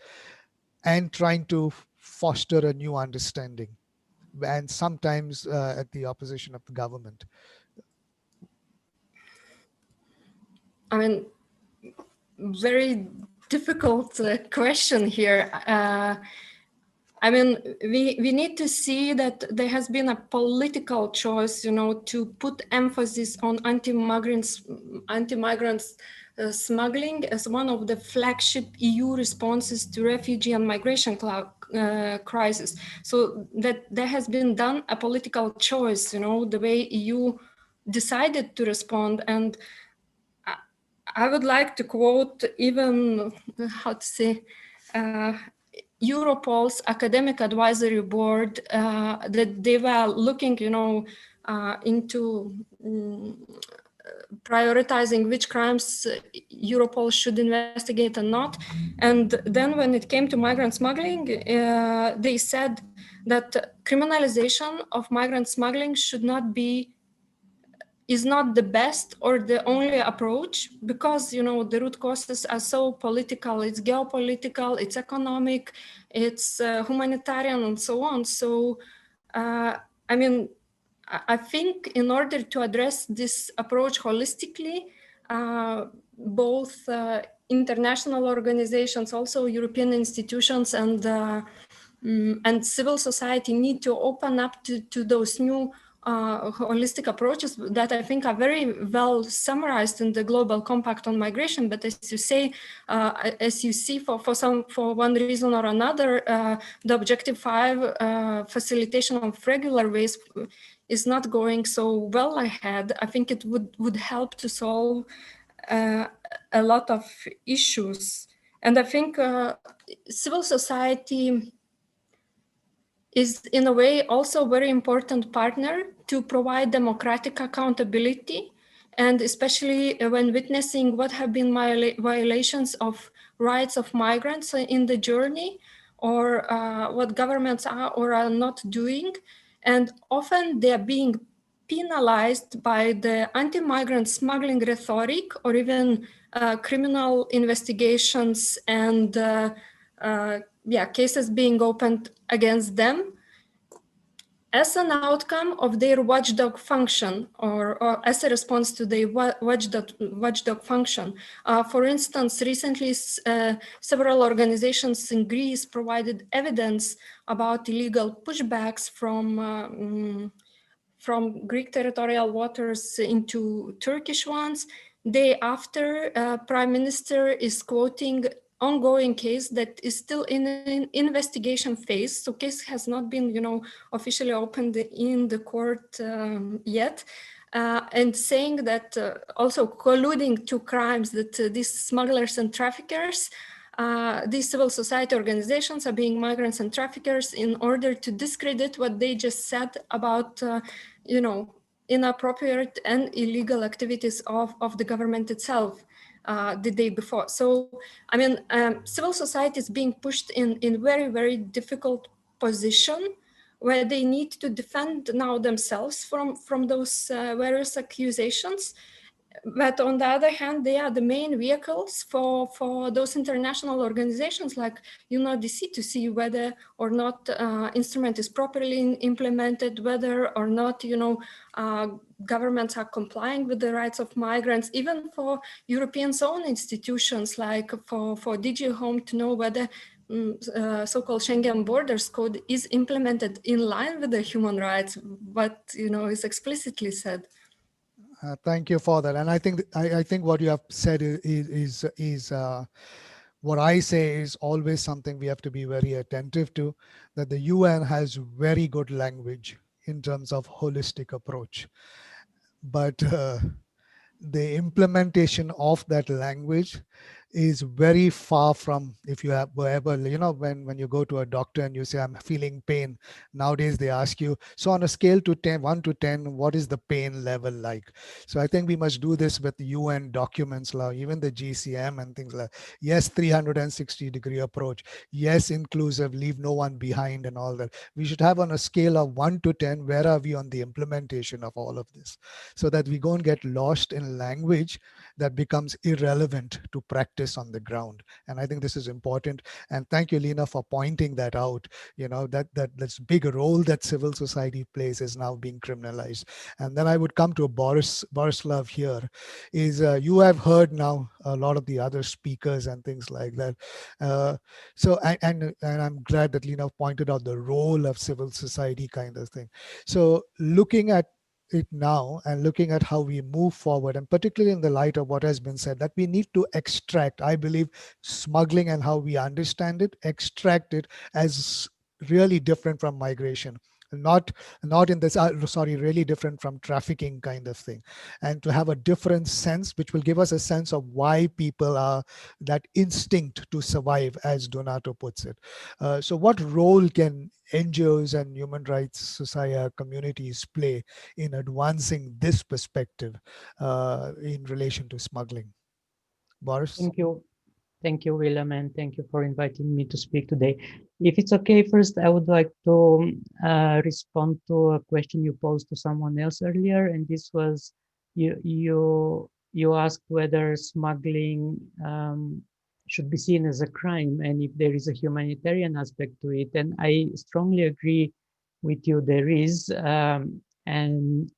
and trying to foster a new understanding, and sometimes at the opposition of the government? Very difficult question here. We need to see that there has been a political choice, to put emphasis on anti-migrants smuggling as one of the flagship EU responses to refugee and migration crisis. So that there has been done a political choice, the way EU decided to respond. And I would like to quote even, how to say, Europol's academic advisory board, that they were looking, into prioritizing which crimes Europol should investigate and not. And then when it came to migrant smuggling, they said that criminalization of migrant smuggling is not the best or the only approach, because the root causes are so political. It's geopolitical, it's economic, it's humanitarian, and so on. So I mean, I think in order to address this approach holistically, both international organizations, also European institutions, and civil society need to open up to those new holistic approaches that I think are very well summarized in the Global Compact on Migration. But as you say, as you see, for one reason or another, the Objective 5 facilitation of regular ways is not going so well ahead. I think it would help to solve a lot of issues. And I think civil society is in a way also a very important partner to provide democratic accountability, and especially when witnessing what have been violations of rights of migrants in the journey, or what governments are or are not doing. And often they are being penalized by the anti-migrant smuggling rhetoric, or even criminal investigations and cases being opened against them as an outcome of their watchdog function, or as a response to their watchdog function. For instance, recently several organizations in Greece provided evidence about illegal pushbacks from Greek territorial waters into Turkish ones. Day after, Prime Minister is quoting ongoing case that is still in an investigation phase. So case has not been, officially opened in the court yet. And saying that also colluding to crimes, that these smugglers and traffickers, these civil society organizations are being migrants and traffickers in order to discredit what they just said about, inappropriate and illegal activities of the government itself the day before. So, I mean, civil society is being pushed in very, very difficult position, where they need to defend now themselves from those various accusations. But on the other hand, they are the main vehicles for those international organizations like UNODC to see whether or not instrument is properly implemented, whether or not governments are complying with the rights of migrants, even for European own institutions like for DG Home to know whether so-called Schengen Borders Code is implemented in line with the human rights, what is explicitly said. Thank you for that. And I think what you have said is what I say is always something we have to be very attentive to, that the UN has very good language in terms of holistic approach. But the implementation of that language is very far from, if you have ever, when you go to a doctor and you say, I'm feeling pain, nowadays they ask you, so on a scale to 1 to 10, what is the pain level like? So I think we must do this with UN documents, even the GCM and things like, yes, 360-degree approach, yes, inclusive, leave no one behind and all that. We should have on a scale of 1 to 10, where are we on the implementation of all of this? So that we don't get lost in language that becomes irrelevant to practice on the ground. And I think this is important. And thank you, Lena, for pointing that out. That's big role that civil society plays is now being criminalized. And then I would come to Borislav here. Is you have heard now a lot of the other speakers and things like that. So I'm glad that Lena pointed out the role of civil society kind of thing. So looking at it now and looking at how we move forward, and particularly in the light of what has been said, that we need to extract, I believe, smuggling and how we understand it, extract it as really different from migration. not in this sorry, really different from trafficking kind of thing, and to have a different sense which will give us a sense of why people are that instinct to survive, as Donato puts it. So what role can NGOs and human rights society communities play in advancing this perspective in relation to smuggling? Boris? Thank you. Thank you, Willem, and thank you for inviting me to speak today. If it's okay, first I would like to respond to a question you posed to someone else earlier, and this was you asked whether smuggling should be seen as a crime and if there is a humanitarian aspect to it. And I strongly agree with you, there is, and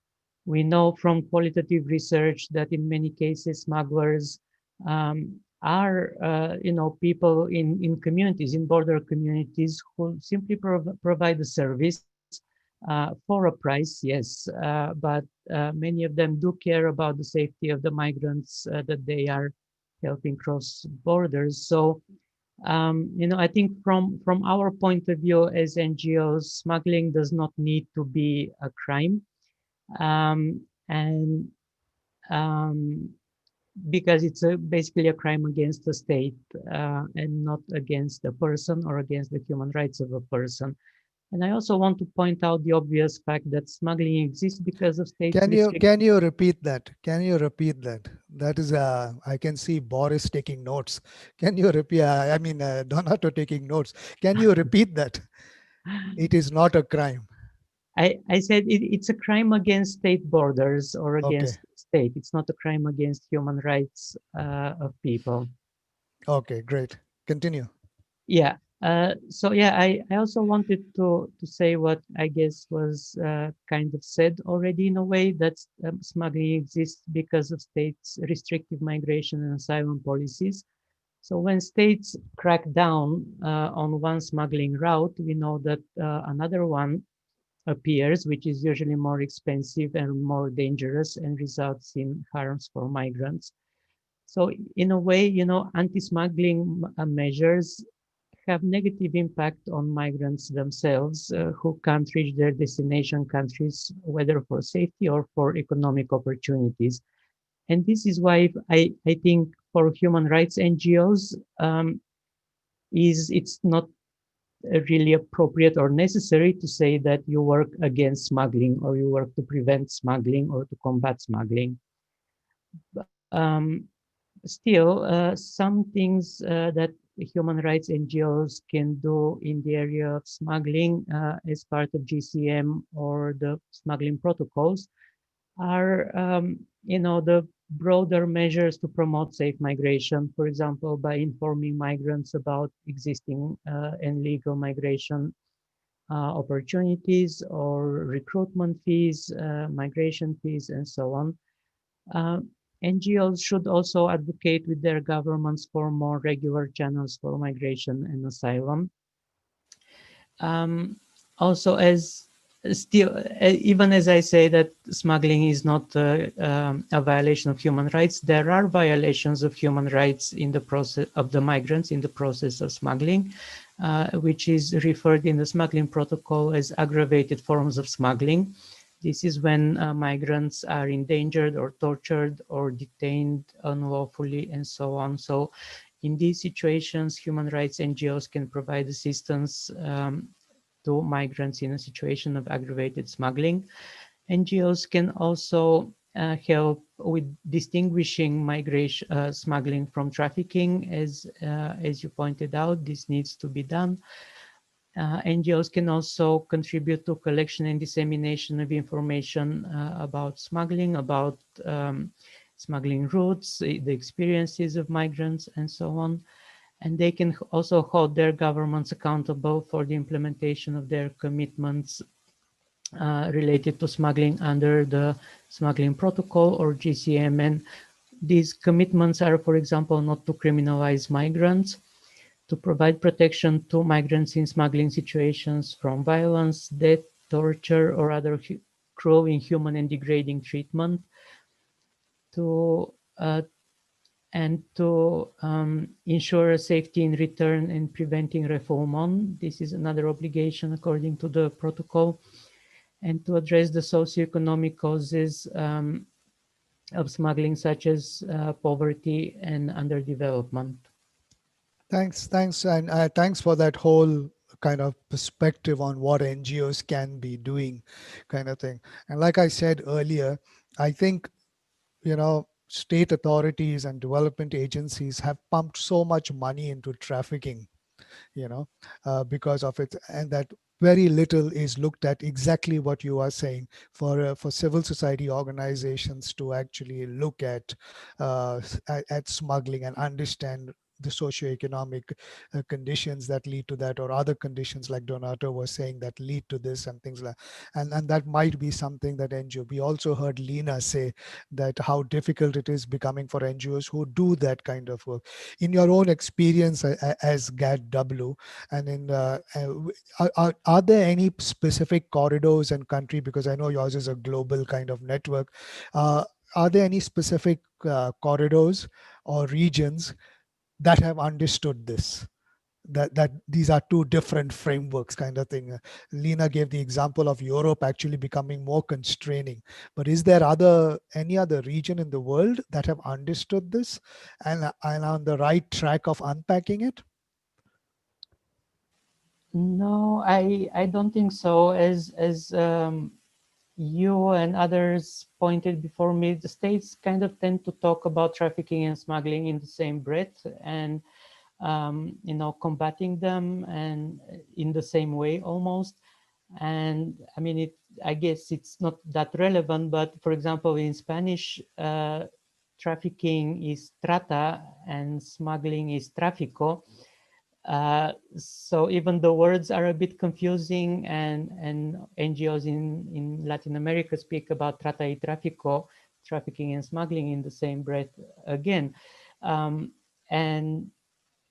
we know from qualitative research that in many cases smugglers are people in communities, in border communities, who simply provide a service for a price, yes, but many of them do care about the safety of the migrants that they are helping cross borders. So I think from our point of view as NGOs, smuggling does not need to be a crime, and because it's basically a crime against the state and not against the person or against the human rights of a person. And I also want to point out the obvious fact that smuggling exists because of state. Can you repeat that? Can you repeat that? That is, I can see Boris taking notes. Can you repeat? I mean, Donato taking notes. Can you repeat that? It is not a crime. I said it's a crime against state borders or against state. It's not a crime against human rights of people. Okay, great. Continue. Yeah. So yeah, I also wanted to say what I guess was kind of said already in a way, that smuggling exists because of states' restrictive migration and asylum policies. So when states crack down on one smuggling route, we know that another one appears, which is usually more expensive and more dangerous and results in harms for migrants. So in a way, anti-smuggling measures have negative impact on migrants themselves who can't reach their destination countries, whether for safety or for economic opportunities. And this is why I think for human rights NGOs, it's not really appropriate or necessary to say that you work against smuggling or you work to prevent smuggling or to combat smuggling. Still, some things that human rights NGOs can do in the area of smuggling as part of GCM or the smuggling protocols are, the broader measures to promote safe migration, for example, by informing migrants about existing and legal migration opportunities or recruitment fees, migration fees, and so on. NGOs should also advocate with their governments for more regular channels for migration and asylum. Also, even as I say that smuggling is not a violation of human rights, there are violations of human rights in the process of the migrants in the process of smuggling, which is referred in the smuggling protocol as aggravated forms of smuggling. This is when migrants are endangered or tortured or detained unlawfully and so on. So in these situations, human rights NGOs can provide assistance to migrants in a situation of aggravated smuggling. NGOs can also help with distinguishing migration smuggling from trafficking, as you pointed out. This needs to be done. NGOs can also contribute to collection and dissemination of information about smuggling, about smuggling routes, the experiences of migrants, and so on. And they can also hold their governments accountable for the implementation of their commitments related to smuggling under the smuggling protocol or GCM. And these commitments are, for example, not to criminalize migrants, to provide protection to migrants in smuggling situations from violence, death, torture, or other cruel, inhuman, and degrading treatment, and to ensure safety in return and preventing refoulement. This is another obligation according to the protocol, and to address the socioeconomic causes of smuggling, such as poverty and underdevelopment. Thanks, and thanks for that whole kind of perspective on what NGOs can be doing, kind of thing. And like I said earlier, I think, state authorities and development agencies have pumped so much money into trafficking, because of it, and that very little is looked at exactly what you are saying for civil society organizations to actually look at smuggling and understand the socioeconomic conditions that lead to that, or other conditions like Donato was saying that lead to this and things like, and that might be something that NGO. We also heard Lena say that how difficult it is becoming for NGOs who do that kind of work. In your own experience as GADW, and are there any specific corridors and country, because I know yours is a global kind of network, are there any specific corridors or regions that have understood this, that these are two different frameworks, kind of thing? Lena gave the example of Europe actually becoming more constraining, but is there any other region in the world that have understood this and on the right track of unpacking it? No, I don't think so. As you and others pointed before me, the states kind of tend to talk about trafficking and smuggling in the same breath, and combating them and in the same way almost. And I mean, I guess it's not that relevant, but for example, in Spanish, trafficking is trata and smuggling is tráfico. So even the words are a bit confusing, and NGOs in Latin America speak about trata y tráfico, trafficking and smuggling, in the same breath again. And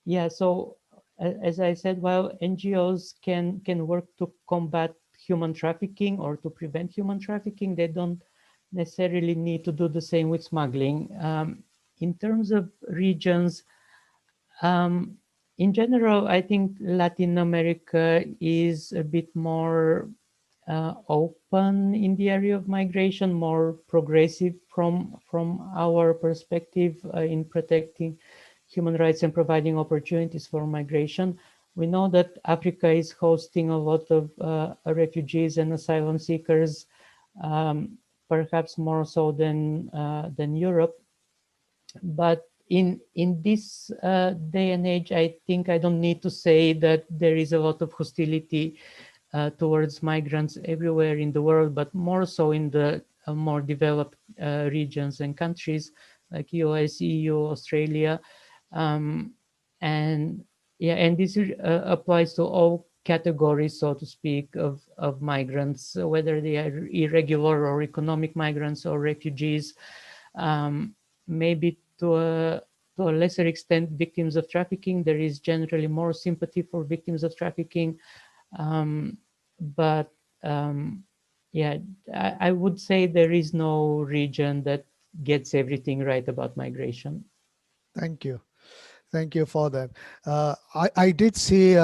yeah, so as I said, while NGOs can work to combat human trafficking or to prevent human trafficking, they don't necessarily need to do the same with smuggling. In terms of regions, in general, I think Latin America is a bit more open in the area of migration, more progressive from our perspective in protecting human rights and providing opportunities for migration. We know that Africa is hosting a lot of refugees and asylum seekers, perhaps more so than Europe. But in this day and age, I think I don't need to say that there is a lot of hostility towards migrants everywhere in the world, but more so in the more developed regions and countries like US, EU, Australia. And this applies to all categories, so to speak, of migrants, whether they are irregular or economic migrants or refugees. Maybe to a lesser extent, victims of trafficking. There is generally more sympathy for victims of trafficking. But I would say there is no region that gets everything right about migration. Thank you. Thank you for that. I did see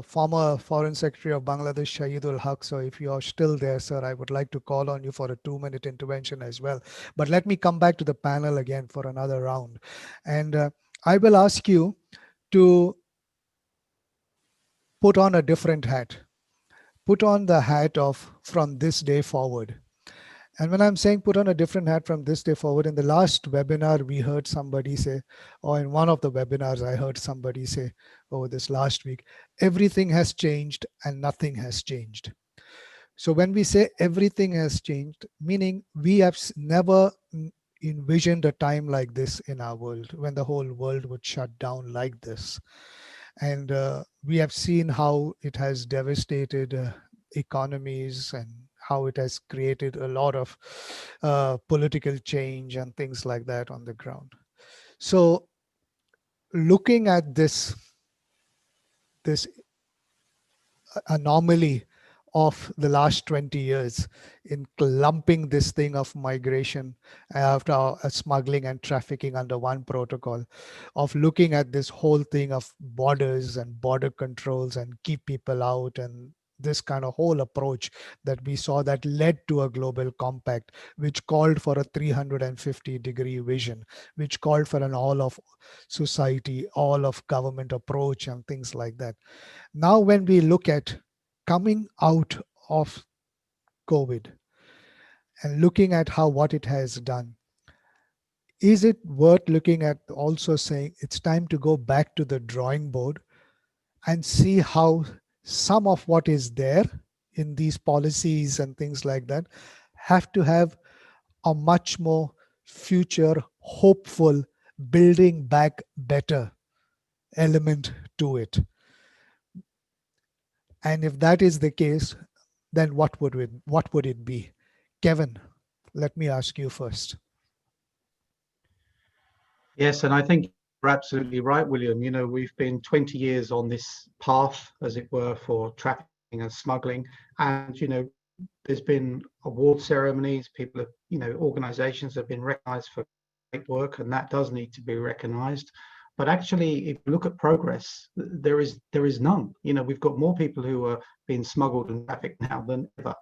former Foreign Secretary of Bangladesh, Shahidul Haq. So if you are still there, sir, I would like to call on you for a 2-minute intervention as well. But let me come back to the panel again for another round. And I will ask you to put on a different hat. Put on the hat of from this day forward. And when I'm saying put on a different hat from this day forward, in the last webinar, we heard somebody say, or in one of the webinars, I heard somebody say over this last week, everything has changed and nothing has changed. So when we say everything has changed, meaning we have never envisioned a time like this in our world, when the whole world would shut down like this. And we have seen how it has devastated economies and how it has created a lot of political change and things like that on the ground. So looking at this anomaly of the last 20 years in clumping this thing of migration after smuggling and trafficking under one protocol, of looking at this whole thing of borders and border controls and keep people out, and this kind of whole approach that we saw that led to a global compact, which called for a 350-degree vision, which called for an all of society, all of government approach and things like that. Now, when we look at coming out of COVID and looking at what it has done, is it worth looking at also saying it's time to go back to the drawing board and see how some of what is there in these policies and things like that have to have a much more future hopeful, building back better element to it? And if that is the case, then what would it be? Kevin, let me ask you first. Yes, and I think you're absolutely right, William. You know, we've been 20 years on this path, as it were, for trafficking and smuggling. And, you know, there's been award ceremonies, people have, you know, organizations have been recognized for great work, and that does need to be recognized. But actually, if you look at progress, there is none. You know, we've got more people who are being smuggled and trafficked now than ever.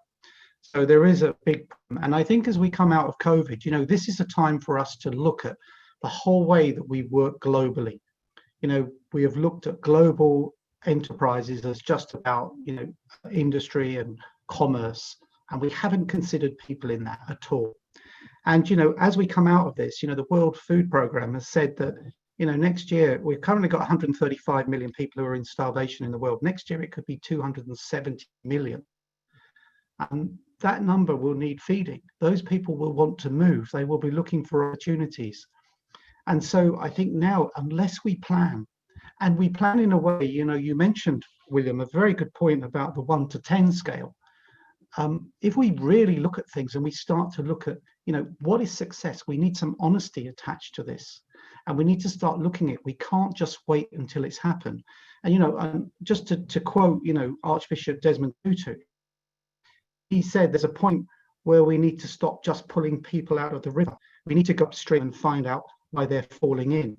So there is a big problem. And I think as we come out of COVID, you know, this is a time for us to look at the whole way that we work globally. You know, we have looked at global enterprises as just about, you know, industry and commerce, and we haven't considered people in that at all. And, you know, as we come out of this, you know, the World Food Programme has said that, you know, next year, we've currently got 135 million people who are in starvation in the world. Next year, it could be 270 million. And that number will need feeding. Those people will want to move. They will be looking for opportunities. And so I think now, unless we plan, and we plan in a way, you know, you mentioned, William, a very good point about the 1 to 10 scale. If we really look at things and we start to look at, you know, what is success, we need some honesty attached to this. And we need to start looking at it. We can't just wait until it's happened. And, you know, just to quote, you know, Archbishop Desmond Tutu, he said there's a point where we need to stop just pulling people out of the river. We need to go upstream and find out why they're falling in.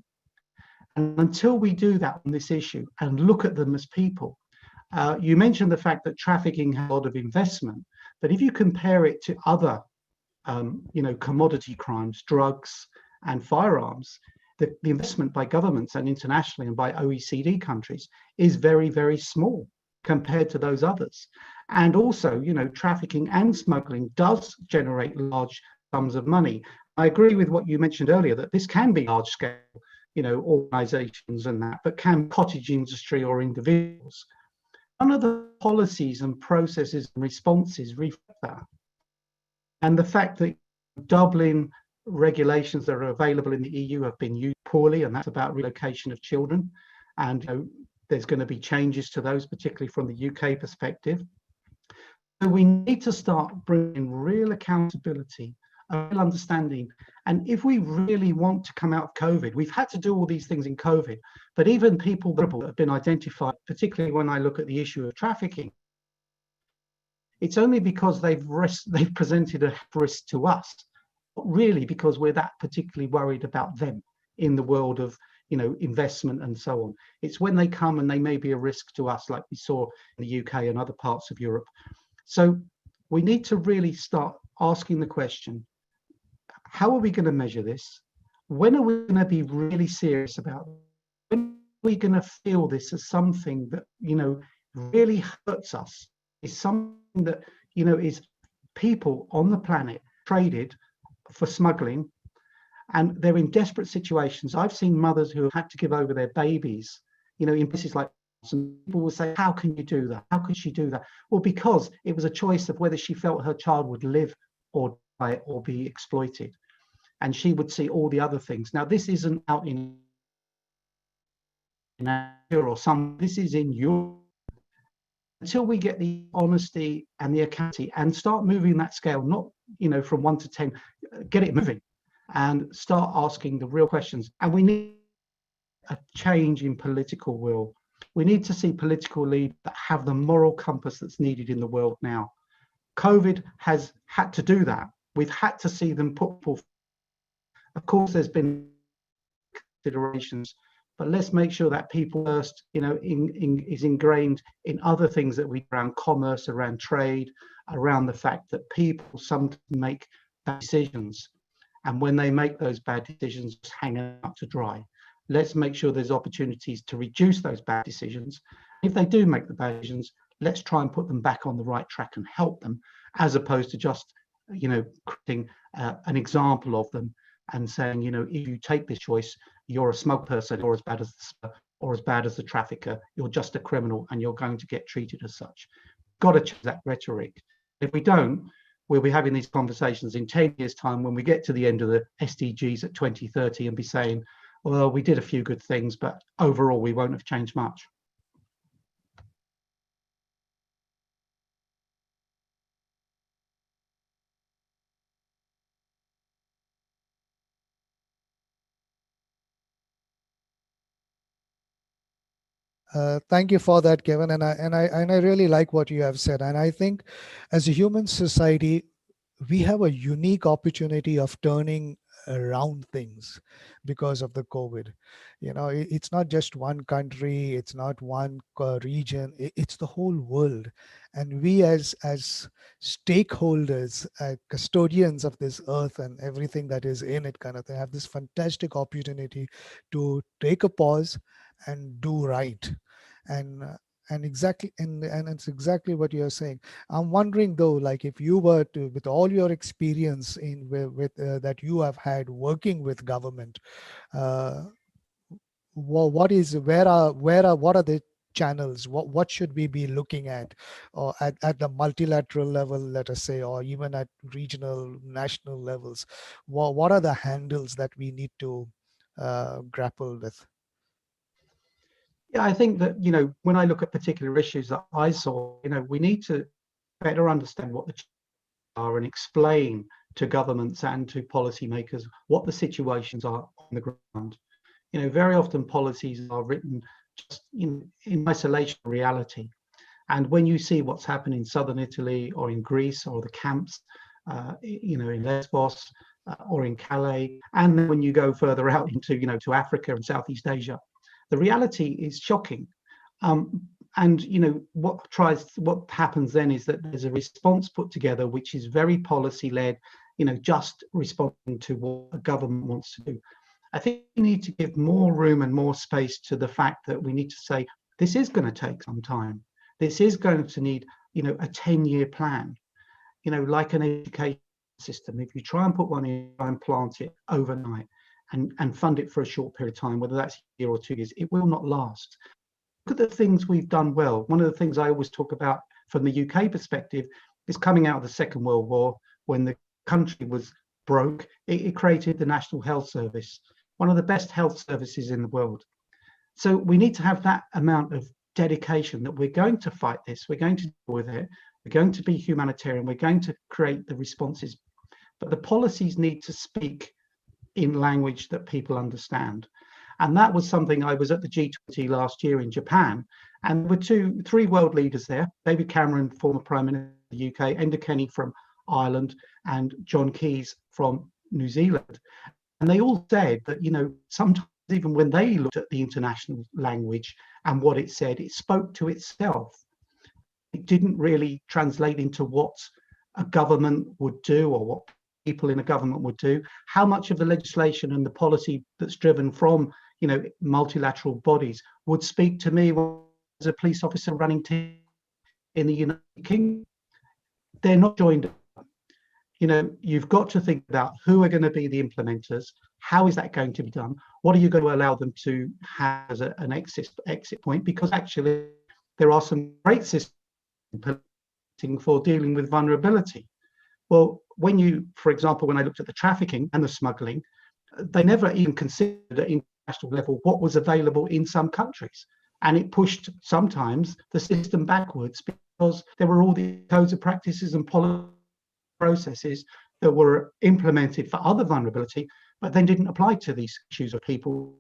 And until we do that on this issue and look at them as people, you mentioned the fact that trafficking has a lot of investment, but if you compare it to other, you know, commodity crimes, drugs and firearms, the investment by governments and internationally and by OECD countries is very, very small compared to those others. And also, you know, trafficking and smuggling does generate large sums of money. I agree with what you mentioned earlier, that this can be large scale, you know, organizations and that, but can cottage industry or individuals. None of the policies and processes and responses reflect that. And the fact that Dublin regulations that are available in the EU have been used poorly, and that's about relocation of children. And, you know, there's going to be changes to those, particularly from the UK perspective. So we need to start bringing real accountability, a real understanding. And if we really want to come out of COVID, we've had to do all these things in COVID, but even people that have been identified, particularly when I look at the issue of trafficking, it's only because they've presented a risk to us, not really because we're that particularly worried about them in the world of, you know, investment and so on. It's when they come and they may be a risk to us, like we saw in the UK and other parts of Europe. So we need to really start asking the question, how are we going to measure this? When are we going to be really serious about it? When are we going to feel this as something that, you know, really hurts us? Is something that, you know, is people on the planet traded for smuggling, and they're in desperate situations. I've seen mothers who have had to give over their babies, you know, in places like, some people will say, how can you do that? How could she do that? Well, because it was a choice of whether she felt her child would live or die or be exploited. And she would see all the other things. Now, this isn't out in or some, this is in Europe. Until we get the honesty and the accountability and start moving that scale, not, you know, from 1 to 10, get it moving and start asking the real questions. And we need a change in political will. We need to see political leaders that have the moral compass that's needed in the world now. COVID has had to do that. We've had to see them put forth. Of course, there's been considerations, but let's make sure that people first, is ingrained in other things that we around commerce, around trade, around the fact that people sometimes make bad decisions. And when they make those bad decisions, just hang out to dry. Let's make sure there's opportunities to reduce those bad decisions. If they do make the bad decisions, let's try and put them back on the right track and help them, as opposed to just, creating an example of them and saying, if you take this choice, you're a smug person, or as bad as the trafficker, you're just a criminal and you're going to get treated as such. Got to change that rhetoric. If we don't, we'll be having these conversations in 10 years' time when we get to the end of the SDGs at 2030 and be saying, well, we did a few good things, but overall we won't have changed much. Thank you for that, Kevin, and I really like what you have said. And I think, as a human society, we have a unique opportunity of turning around things because of the COVID. It's not just one country, it's not one region, it's the whole world. And we as stakeholders, custodians of this earth and everything that is in it, kind of thing, have this fantastic opportunity to take a pause and do right. And exactly, and it's exactly what you're saying. I'm wondering though, like, if you were to, with all your experience with that you have had working with government, what are the channels? What should we be looking at, or at the multilateral level, let us say, or even at regional, national levels? What are the handles that we need to grapple with? Yeah, I think that, when I look at particular issues that I saw, we need to better understand what the challenges are and explain to governments and to policymakers what the situations are on the ground. Very often policies are written just in isolation of reality. And when you see what's happened in southern Italy or in Greece or the camps, in Lesbos or in Calais, and then when you go further out into, to Africa and Southeast Asia, the reality is shocking. And what happens then is that there's a response put together which is very policy led, just responding to what a government wants to do. I think we need to give more room and more space to the fact that we need to say, this is going to take some time. This is going to need, a 10-year plan, like an education system. If you try and put one in and plant it overnight and fund it for a short period of time, whether that's a year or 2 years, it will not last. Look at the things we've done well. One of the things I always talk about from the UK perspective is coming out of the Second World War, when the country was broke, it created the National Health Service, one of the best health services in the world. So we need to have that amount of dedication that we're going to fight this, we're going to deal with it, we're going to be humanitarian, we're going to create the responses. But the policies need to speak in language that people understand. And that was something. I was at the G20 last year in Japan, and there were 3 world leaders there: David Cameron, former Prime Minister of the UK, Enda Kenny from Ireland, and John Keyes from New Zealand. And they all said that, sometimes even when they looked at the international language and what it said, it spoke to itself. It didn't really translate into what a government would do or what people in a government would do. How much of the legislation and the policy that's driven from, multilateral bodies would speak to me as a police officer running team in the United Kingdom? They're not joined up. You've got to think about who are going to be the implementers. How is that going to be done? What are you going to allow them to have as an exit point? Because actually, there are some great systems for dealing with vulnerability. Well, for example, when I looked at the trafficking and the smuggling, they never even considered at international level what was available in some countries. And it pushed sometimes the system backwards because there were all these codes of practices and processes that were implemented for other vulnerability, but then didn't apply to these issues of people,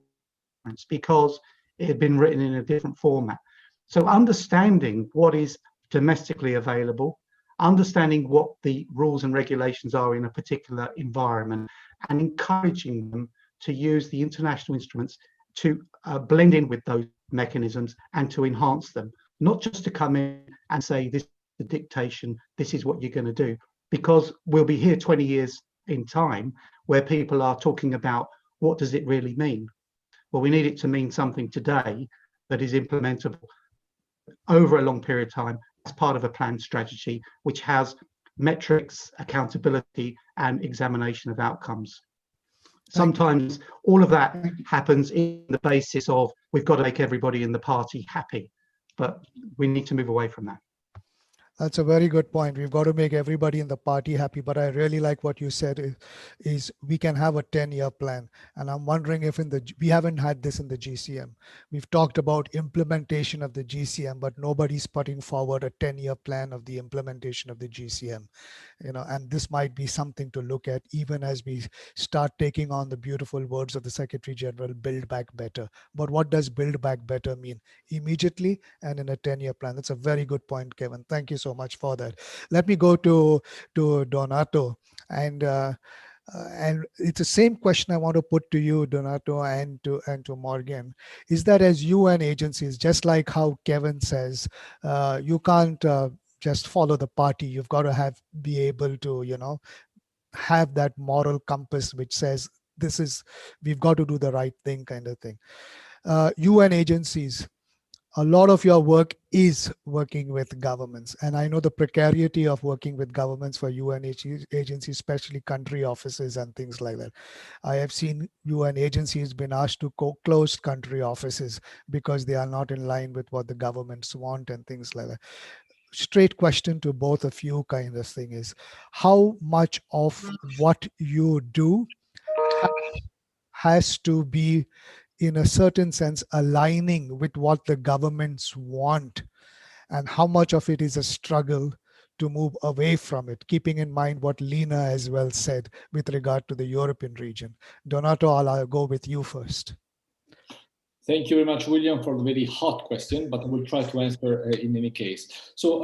because it had been written in a different format. So understanding what is domestically available, understanding what the rules and regulations are in a particular environment, and encouraging them to use the international instruments to blend in with those mechanisms and to enhance them, not just to come in and say, this is the dictation, this is what you're going to do, because we'll be here 20 years in time where people are talking about what does it really mean. Well, we need it to mean something today that is implementable over a long period of time as part of a planned strategy, which has metrics, accountability, and examination of outcomes. Sometimes all of that happens in the basis of we've got to make everybody in the party happy, but we need to move away from that. That's a very good point. We've got to make everybody in the party happy. But I really like what you said is we can have a 10-year plan. And I'm wondering if we haven't had this in the GCM. We've talked about implementation of the GCM, but nobody's putting forward a 10-year plan of the implementation of the GCM. And this might be something to look at even as we start taking on the beautiful words of the Secretary General, build back better. But what does build back better mean? Immediately and in a 10-year plan. That's a very good point, Kevin. Thank you so much for that. Let me go to Donato, and it's the same question I want to put to you, Donato, and to Morgan. Is that as UN agencies, just like how Kevin says, you can't just follow the party. You've got to be able to, have that moral compass which says we've got to do the right thing, kind of thing. UN agencies, a lot of your work is working with governments. And I know the precarity of working with governments for UN agencies, especially country offices and things like that. I have seen UN agencies been asked to close country offices because they are not in line with what the governments want and things like that. Straight question to both of you kind of thing is, how much of what you do has to be, in a certain sense, aligning with what the governments want, and how much of it is a struggle to move away from it, keeping in mind what Lena as well said with regard to the European region. Donato, I'll go with you first. Thank you very much, William, for the very hot question, but I will try to answer in any case. So,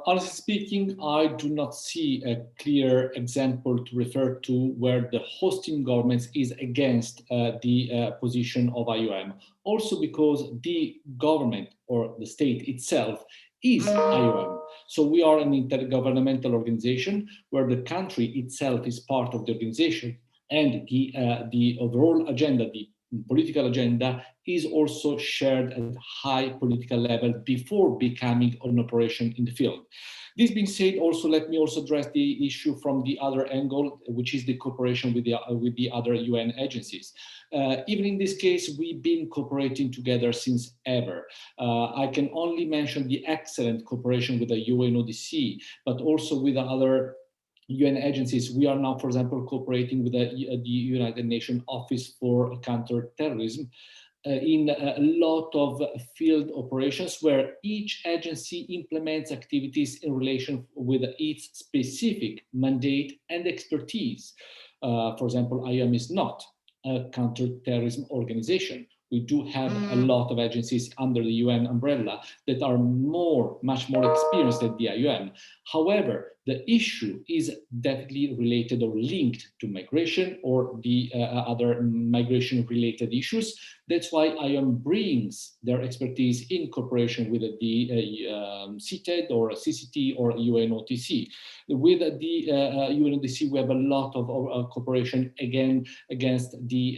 honestly speaking, I do not see a clear example to refer to where the hosting governments is against the position of IOM. Also because the government or the state itself is IOM. So we are an intergovernmental organization where the country itself is part of the organization, and the overall agenda, the political agenda, is also shared at high political level before becoming an operation in the field. This being said, also let me also address the issue from the other angle, which is the cooperation with the other UN agencies. Even in this case, we've been cooperating together since ever. I can only mention the excellent cooperation with the UNODC, but also with the other UN agencies. We are now, for example, cooperating with the United Nations Office for Counterterrorism in a lot of field operations where each agency implements activities in relation with its specific mandate and expertise. For example, IOM is not a counterterrorism organization. We do have a lot of agencies under the UN umbrella that are much more experienced than the IOM. However, the issue is definitely related or linked to migration or the other migration-related issues. That's why IOM brings their expertise in cooperation with the CTED or CCT or UNODC. With the UNODC, we have a lot of cooperation again against the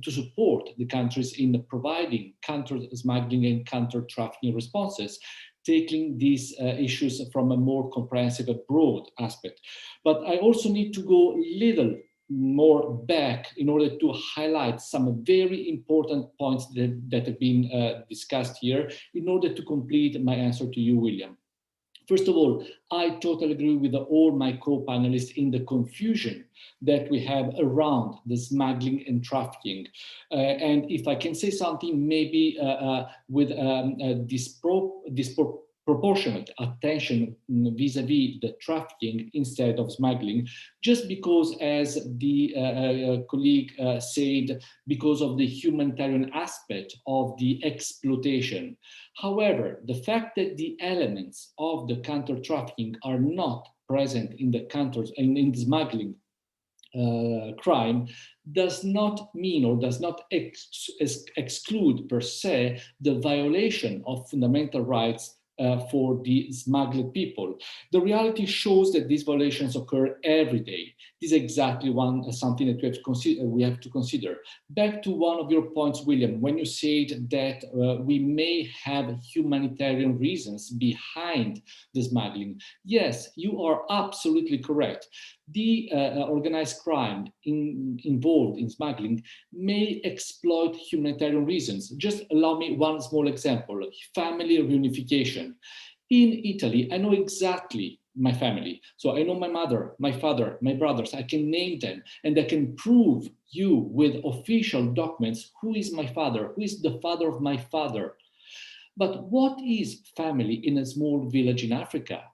to support the countries in providing counter-smuggling and counter-trafficking responses, tackling these issues from a more comprehensive, broad aspect. But I also need to go a little more back in order to highlight some very important points that have been discussed here in order to complete my answer to you, William. First of all, I totally agree with all my co-panelists in the confusion that we have around the smuggling and trafficking. And if I can say something, maybe with proportionate attention vis-a-vis the trafficking instead of smuggling, just because, as the colleague said, because of the humanitarian aspect of the exploitation. However, the fact that the elements of the counter-trafficking are not present in the in the smuggling crime does not mean, or does not exclude per se, the violation of fundamental rights for the smuggled people. The reality shows that these violations occur every day. This is exactly something that we have to consider. Back to one of your points, William, when you said that we may have humanitarian reasons behind the smuggling. Yes, you are absolutely correct. The organized crime involved in smuggling may exploit humanitarian reasons. Just allow me one small example: family reunification. In Italy, I know exactly my family. So I know my mother, my father, my brothers. I can name them, and I can prove you with official documents who is my father, who is the father of my father. But what is family in a small village in Africa?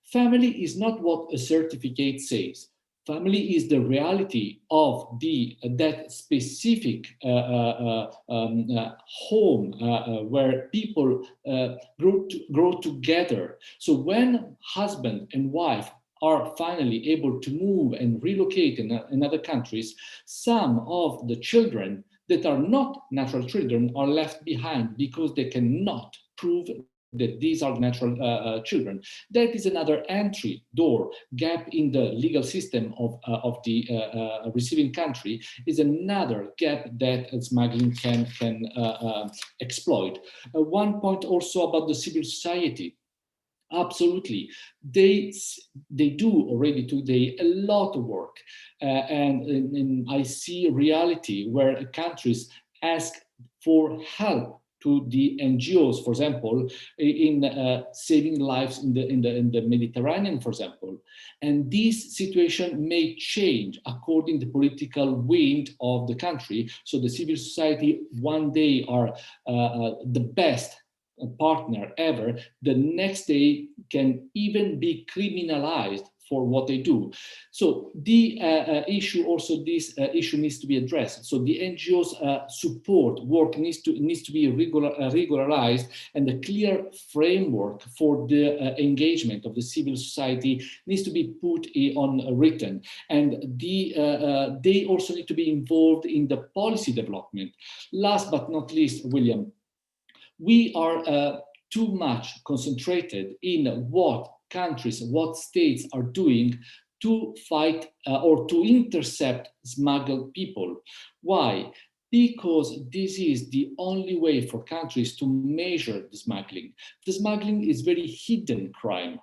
Family is not what a certificate says. Family is the reality of that specific home where people grow together. So when husband and wife are finally able to move and relocate in other countries, some of the children that are not natural children are left behind because they cannot prove that these are natural children. That is another entry door gap in the legal system of the receiving country, is another gap that smuggling can exploit. One point also about the civil society. Absolutely, they do already today a lot of work, and I see reality where countries ask for help to the NGOs, for example, in saving lives in the Mediterranean, for example. And this situation may change according to the political wind of the country. So the civil society one day are the best partner ever, the next day can even be criminalized for what they do. So the issue also, this issue needs to be addressed. So the NGOs support work needs to be regularized, and a clear framework for the engagement of the civil society needs to be put on written. And they also need to be involved in the policy development. Last but not least, William, we are too much concentrated in what countries, what states are doing to fight or to intercept smuggled people. Why? Because this is the only way for countries to measure the smuggling. The smuggling is very hidden crime.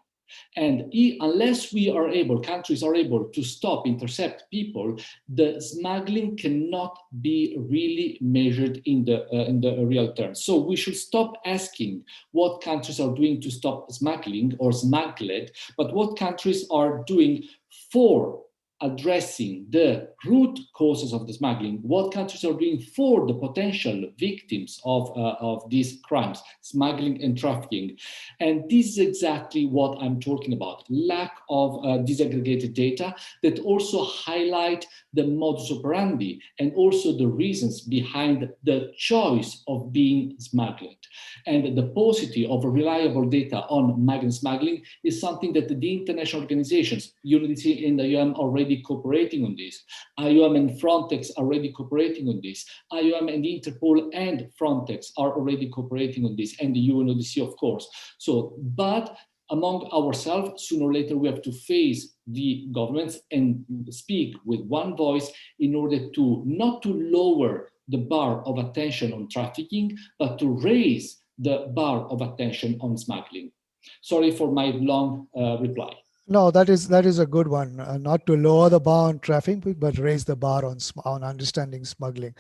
And unless we are able, countries are able to stop, intercept people, the smuggling cannot be really measured in the real terms. So we should stop asking what countries are doing to stop smuggling or smuggled, but what countries are doing for addressing the root causes of the smuggling, what countries are doing for the potential victims of these crimes, smuggling and trafficking. And this is exactly what I'm talking about, lack of disaggregated data that also highlight the modus operandi and also the reasons behind the choice of being smuggled. And the paucity of reliable data on migrant smuggling is something that the international organizations, UNODC and IOM, already cooperating on this. IOM and Frontex are already cooperating on this. IOM and Interpol and Frontex are already cooperating on this, and the UNODC, of course. So, but among ourselves, sooner or later, we have to face the governments and speak with one voice in order to not to lower the bar of attention on trafficking, but to raise the bar of attention on smuggling. Sorry for my long reply. No, that is a good one. Not to lower the bar on trafficking, but raise the bar on understanding smuggling.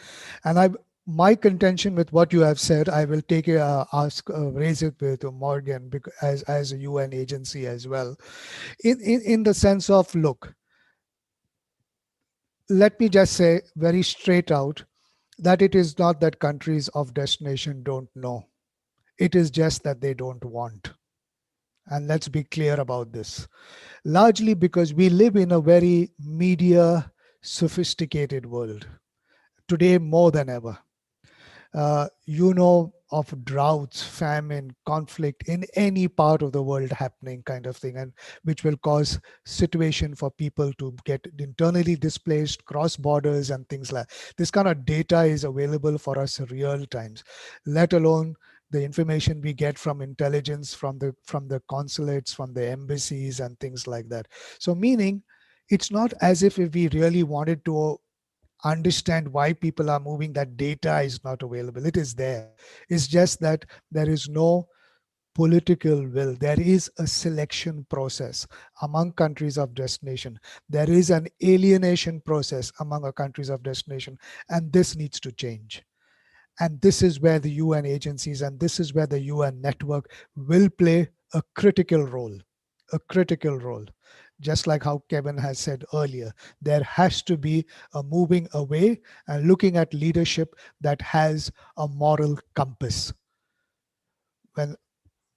And my contention with what you have said, I will take raise it with Morgan as a UN agency as well, in the sense of, look, let me just say very straight out that it is not that countries of destination don't know. It is just that they don't want. And let's be clear about this. Largely because we live in a very media sophisticated world today more than ever. You know of droughts, famine, conflict in any part of the world happening kind of thing, and which will cause situation for people to get internally displaced, cross borders and things like this. Kind of data is available for us real times, let alone the information we get from intelligence, from the consulates, from the embassies and things like that. So meaning it's not as if we really wanted to understand why people are moving, that data is not available. It is there. It's just that there is no political will. There is a selection process among countries of destination. There is an alienation process among our countries of destination, and this needs to change. And this is where the UN agencies and this is where the UN network will play a critical role. A critical role. Just like how Kevin has said earlier, there has to be a moving away and looking at leadership that has a moral compass. When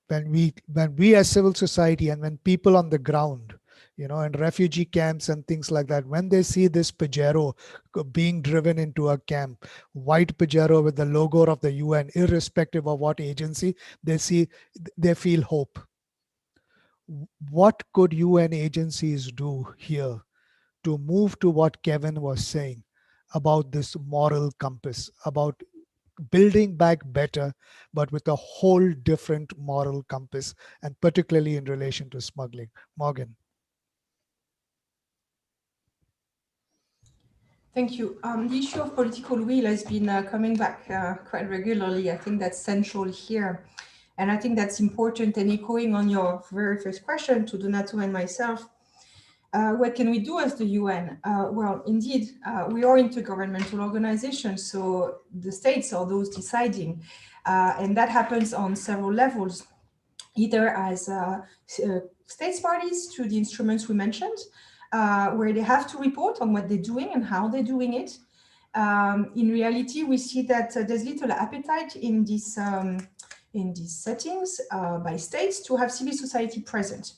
we as civil society and when people on the ground, in refugee camps and things like that, when they see this Pajero being driven into a camp, white Pajero with the logo of the UN, irrespective of what agency, they feel hope. What could UN agencies do here to move to what Kevin was saying about this moral compass, about building back better, but with a whole different moral compass, and particularly in relation to smuggling? Morgan. Thank you. The issue of political will has been coming back quite regularly. I think that's central here. And I think that's important, and echoing on your very first question to Donato and myself, what can we do as the UN? Well, indeed, we are intergovernmental organizations, so the states are those deciding. And that happens on several levels, either as states parties to the instruments we mentioned, where they have to report on what they're doing and how they're doing it. In reality, we see that there's little appetite in these settings by states to have civil society present.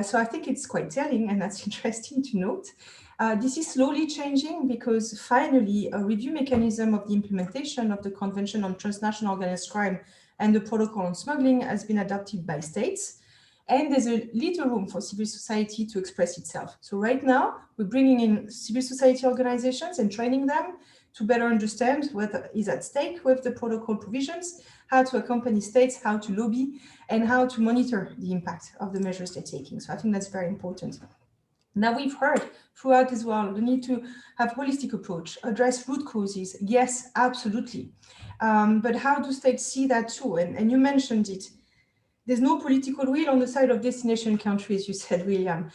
So I think it's quite telling, and that's interesting to note. This is slowly changing because finally a review mechanism of the implementation of the Convention on Transnational Organized Crime and the Protocol on Smuggling has been adopted by states. And there's a little room for civil society to express itself. So right now, we're bringing in civil society organizations and training them to better understand what is at stake with the protocol provisions, how to accompany states, how to lobby, and how to monitor the impact of the measures they're taking. So I think that's very important. Now, we've heard throughout as well the need to have holistic approach, address root causes. Yes, absolutely. But how do states see that too? And you mentioned it. There's no political will on the side of destination countries, you said, William,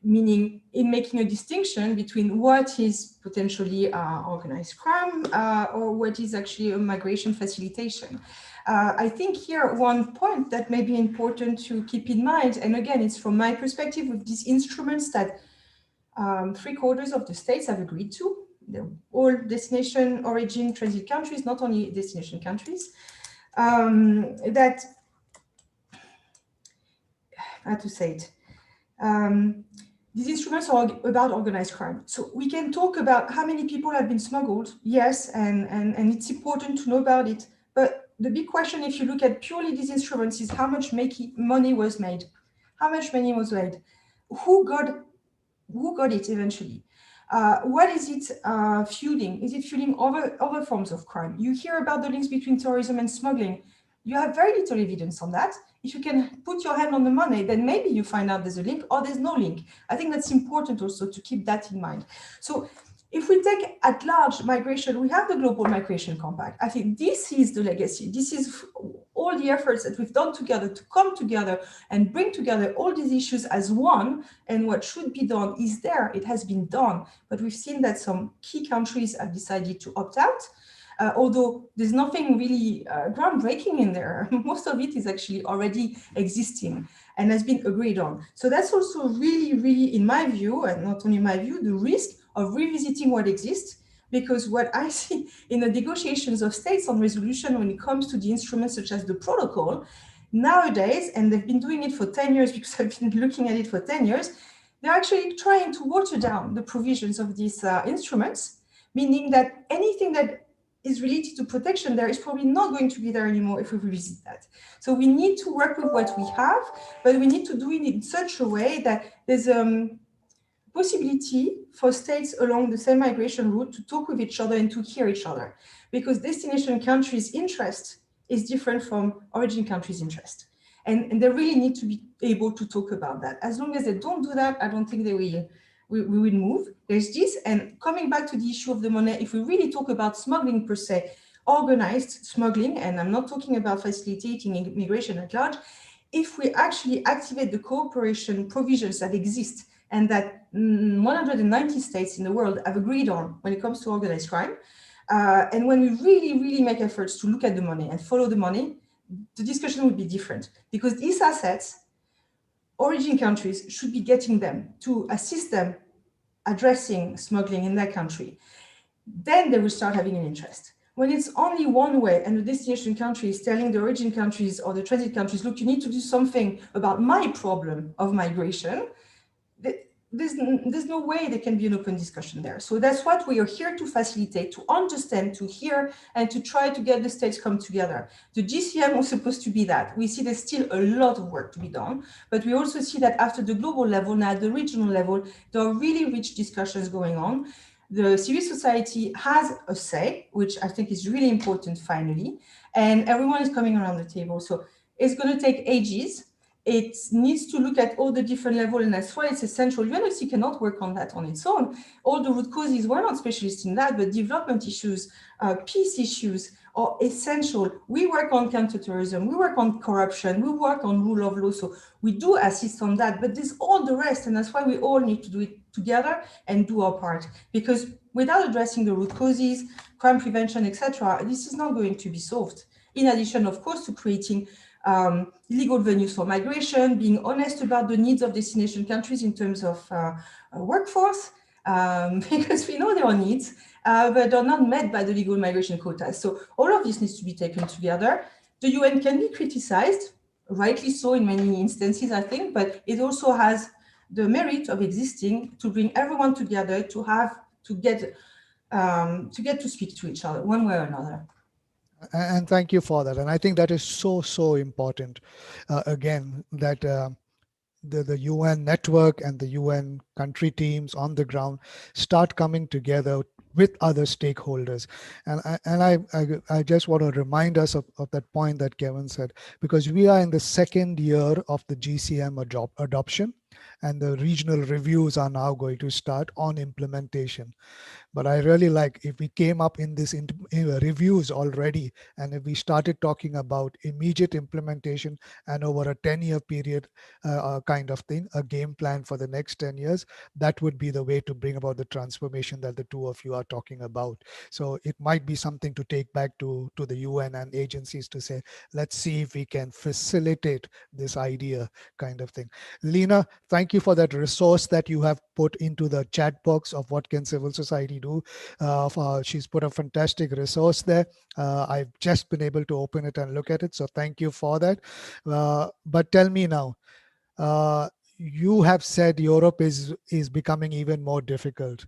meaning in making a distinction between what is potentially organized crime or what is actually a migration facilitation. I think here one point that may be important to keep in mind, and again, it's from my perspective with these instruments that 3/4 of the states have agreed to. They're all destination, origin, transit countries, not only destination countries. That, how to say it, these instruments are about organized crime. So we can talk about how many people have been smuggled, yes, and it's important to know about it. But the big question, if you look at purely these instruments, is how much money was made? How much money was made? Who got it eventually? What is it fueling? Is it fueling other forms of crime? You hear about the links between terrorism and smuggling. You have very little evidence on that. If you can put your hand on the money, then maybe you find out there's a link or there's no link. I think that's important also to keep that in mind. So if we take at large migration, we have the Global Migration Compact. I think this is the legacy. This is all the efforts that we've done together to come together and bring together all these issues as one. And what should be done is there. It has been done. But we've seen that some key countries have decided to opt out. Although there's nothing really groundbreaking in there. Most of it is actually already existing and has been agreed on. So that's also really, really, in my view, and not only my view, the risk of revisiting what exists, because what I see in the negotiations of states on resolution when it comes to the instruments such as the protocol Nowadays, and they've been doing it for 10 years because I've been looking at it for 10 years, they're actually trying to water down the provisions of these instruments, meaning that anything that is related to protection there is probably not going to be there anymore if we revisit that. So we need to work with what we have, but we need to do it in such a way that there's possibility for states along the same migration route to talk with each other and to hear each other, because destination countries' interest is different from origin countries' interest. And they really need to be able to talk about that. As long as they don't do that, I don't think they will, we will move. There's this, and coming back to the issue of the money, if we really talk about smuggling per se, organized smuggling, and I'm not talking about facilitating immigration at large, if we actually activate the cooperation provisions that exist and that 190 states in the world have agreed on when it comes to organized crime, and when we really make efforts to look at the money and follow the money, the discussion would be different, because these assets, origin countries should be getting them to assist them addressing smuggling in their country. Then they will start having an interest. When it's only one way and the destination country is telling the origin countries or the transit countries, look, you need to do something about my problem of migration, there's no way there can be an open discussion there. So that's what we are here to facilitate, to understand, to hear, and to try to get the states come together. The GCM was supposed to be that. We see there's still a lot of work to be done, but we also see that after the global level, now at the regional level, there are really rich discussions going on. The civil society has a say, which I think is really important finally, and everyone is coming around the table. So it's going to take ages. It needs to look at all the different levels, and that's why it's essential. UNOC cannot work on that on its own. All the root causes, we're not specialists in that, but development issues, peace issues are essential. We work on counterterrorism, we work on corruption, we work on rule of law, so we do assist on that, but there's all the rest, and that's why we all need to do it together and do our part, because without addressing the root causes, crime prevention, etc., this is not going to be solved. In addition, of course, to creating legal venues for migration, being honest about the needs of destination countries in terms of workforce, because we know there are needs, but they're not met by the legal migration quotas. So all of this needs to be taken together. The UN can be criticized, rightly so in many instances, I think, but it also has the merit of existing to bring everyone together to get to speak to each other one way or another. And thank you for that. And I think that is so important. Again, that the UN network and the UN country teams on the ground start coming together with other stakeholders. And I just want to remind us of that point that Kevin said, because we are in the second year of the GCM adoption, and the regional reviews are now going to start on implementation. But I really like if we came up in this reviews already, and if we started talking about immediate implementation and over a 10-year period kind of thing, a game plan for the next 10 years, that would be the way to bring about the transformation that the two of you are talking about. So it might be something to take back to the UN and agencies to say, let's see if we can facilitate this idea kind of thing. Lena, thank you for that resource that you have put into the chat box of what can civil society do. She's put a fantastic resource there. I've just been able to open it and look at it, so thank you for that. But tell me now, you have said Europe is becoming even more difficult,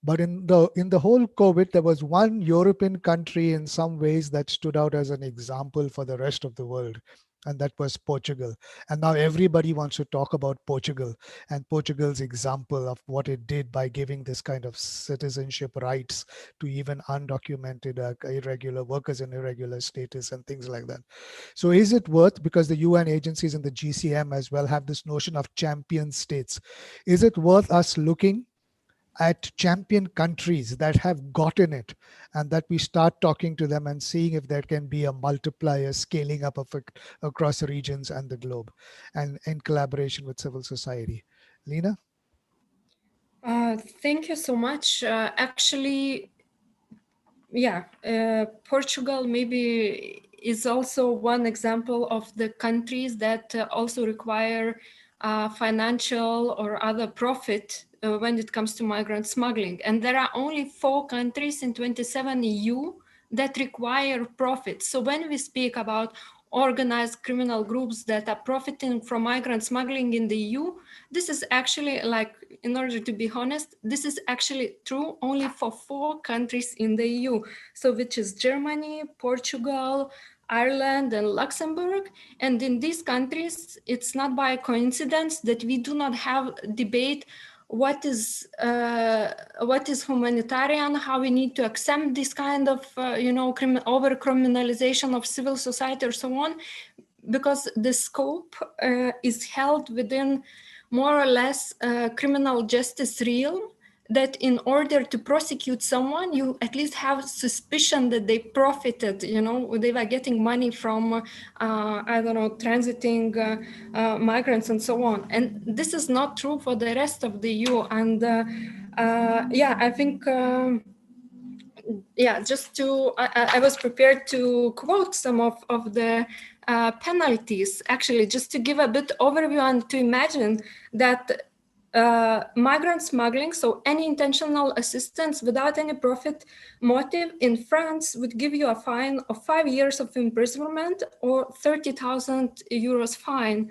but in the whole COVID, there was one European country in some ways that stood out as an example for the rest of the world, and that was Portugal. And now everybody wants to talk about Portugal and Portugal's example of what it did by giving this kind of citizenship rights to even undocumented irregular workers in irregular status and things like that. So is it worth, because the UN agencies and the GCM as well have this notion of champion states, is it worth us looking at champion countries that have gotten it, and that we start talking to them and seeing if there can be a multiplier scaling up across regions and the globe, and in collaboration with civil society? Lena? Thank you so much. Actually, yeah, Portugal maybe is also one example of the countries that also require financial or other profit when it comes to migrant smuggling. And there are only 4 countries in 27 EU that require profit. So when we speak about organized criminal groups that are profiting from migrant smuggling in the EU. This is actually, like, in order to be honest, this is actually true only for 4 countries in the EU. So which is Germany, Portugal, Ireland, and Luxembourg. And in these countries, it's not by coincidence that we do not have debate what is humanitarian, how we need to accept this kind of over criminalization of civil society or so on, because the scope is held within more or less criminal justice realm, that in order to prosecute someone, you at least have suspicion that they profited, they were getting money from, I don't know, transiting migrants and so on. And this is not true for the rest of the EU. And I think, I was prepared to quote some of the penalties, actually, just to give a bit overview and to imagine that migrant smuggling, so any intentional assistance without any profit motive in France would give you a fine of 5 years of imprisonment or 30,000 euros fine.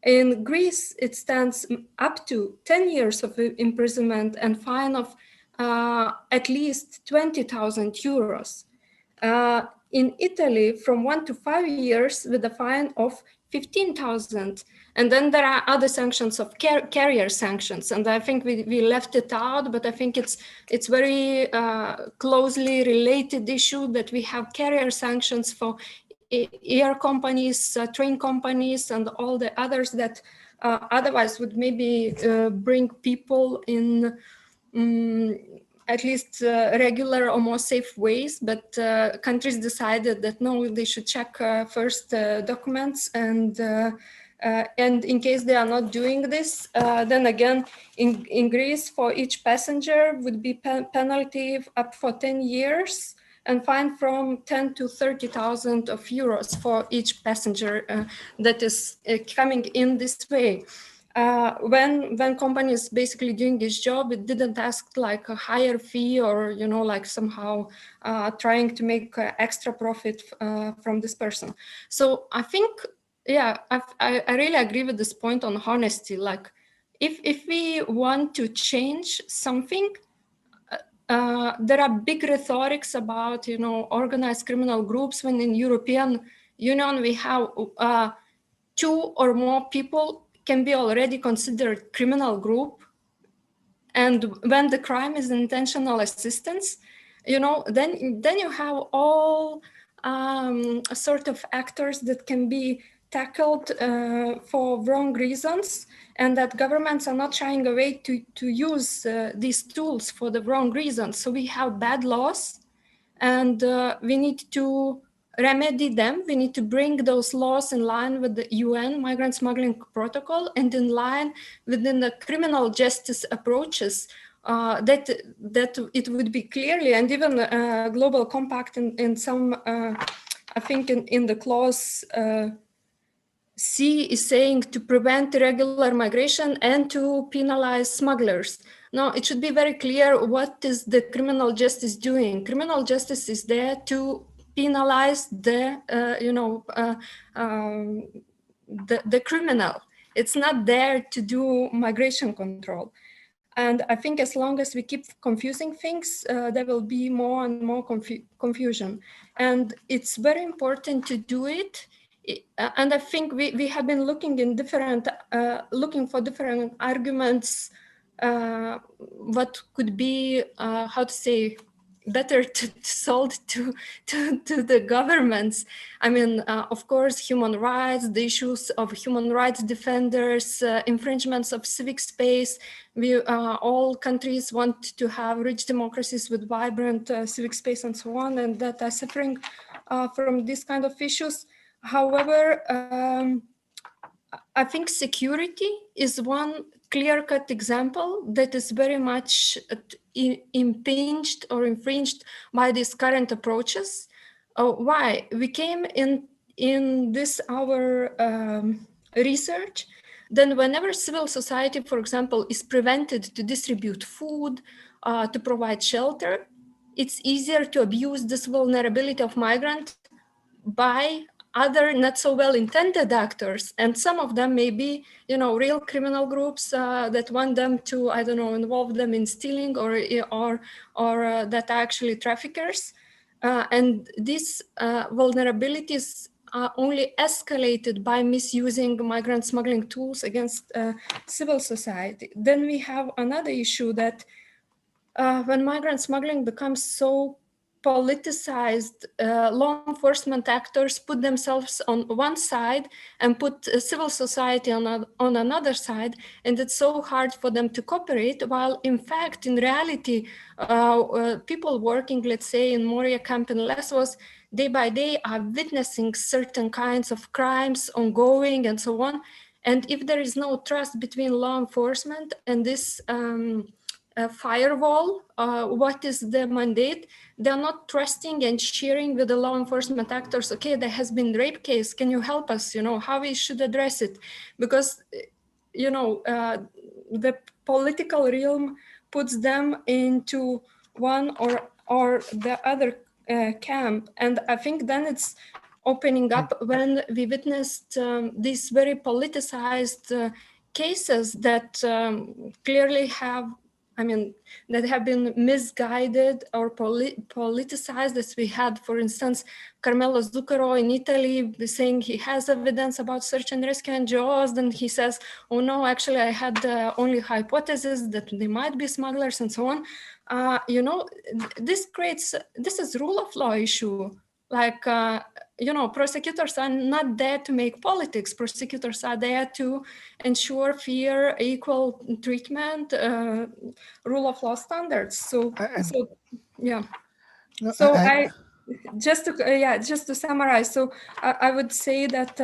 In Greece, it stands up to 10 years of imprisonment and fine of at least 20,000 euros. In Italy, from 1 to 5 years with a fine of 15,000. And then there are other sanctions of carrier sanctions. And I think we left it out, but I think it's very closely related issue that we have carrier sanctions for air companies, train companies, and all the others that otherwise would maybe bring people in at least regular or more safe ways, but countries decided that no, they should check first documents, and in case they are not doing this, then again, in Greece, for each passenger would be penalty up for 10 years and fine from 10 to 30,000 of euros for each passenger that is coming in this way. When companies basically doing this job, it didn't ask like a higher fee or, like somehow trying to make extra profit from this person. So I think, I really agree with this point on honesty. Like if we want to change something, there are big rhetorics about, organized criminal groups, when in European Union we have 2 or more people can be already considered criminal group. And when the crime is intentional assistance, then you have all sort of actors that can be tackled for wrong reasons, and that governments are not shying away to use these tools for the wrong reasons. So we have bad laws, and we need to remedy them. We need to bring those laws in line with the UN Migrant Smuggling Protocol and in line within the criminal justice approaches, that it would be clearly, and even Global Compact in some, I think in the clause C is saying to prevent irregular migration and to penalize smugglers. No, it should be very clear what is the criminal justice doing. Criminal justice is there to penalize the criminal. It's not there to do migration control. And I think as long as we keep confusing things, there will be more and more confusion. And it's very important to do it. And I think we have been looking in looking for different arguments, what could be, how to say, better to sold to the governments. I mean, of course, human rights, the issues of human rights defenders, infringements of civic space. We all countries want to have rich democracies with vibrant civic space and so on, and that are suffering from these kind of issues. However, I think security is one clear-cut example that is very much impinged or infringed by these current approaches. Why? We came in this our research, then whenever civil society, for example, is prevented to distribute food, to provide shelter, it's easier to abuse this vulnerability of migrants by other not so well-intended actors, and some of them may be, you know, real criminal groups that want them to, I don't know, involve them in stealing or that are actually traffickers. And these vulnerabilities are only escalated by misusing migrant smuggling tools against civil society. Then we have another issue that when migrant smuggling becomes so politicized, law enforcement actors put themselves on one side and put civil society on another side, and it's so hard for them to cooperate, while in fact, in reality, people working, let's say, in Moria camp in Lesbos, day by day are witnessing certain kinds of crimes ongoing and so on. And if there is no trust between law enforcement and this firewall, what is the mandate? They're not trusting and sharing with the law enforcement actors, okay, there has been rape case, can you help us, you know, how we should address it? Because, you know, the political realm puts them into one or the other camp. And I think then it's opening up when we witnessed these very politicized cases that clearly have, I mean, that have been misguided or politicized, as we had, for instance, Carmelo Zuccaro in Italy saying he has evidence about search and rescue NGOs. Then he says, oh no, actually I had only hypothesis that they might be smugglers and so on. You know, this is rule of law issue. Like, you know, prosecutors are not there to make politics. Prosecutors are there to ensure fair, equal treatment, rule of law standards. So yeah. So I just to summarize. So I would say that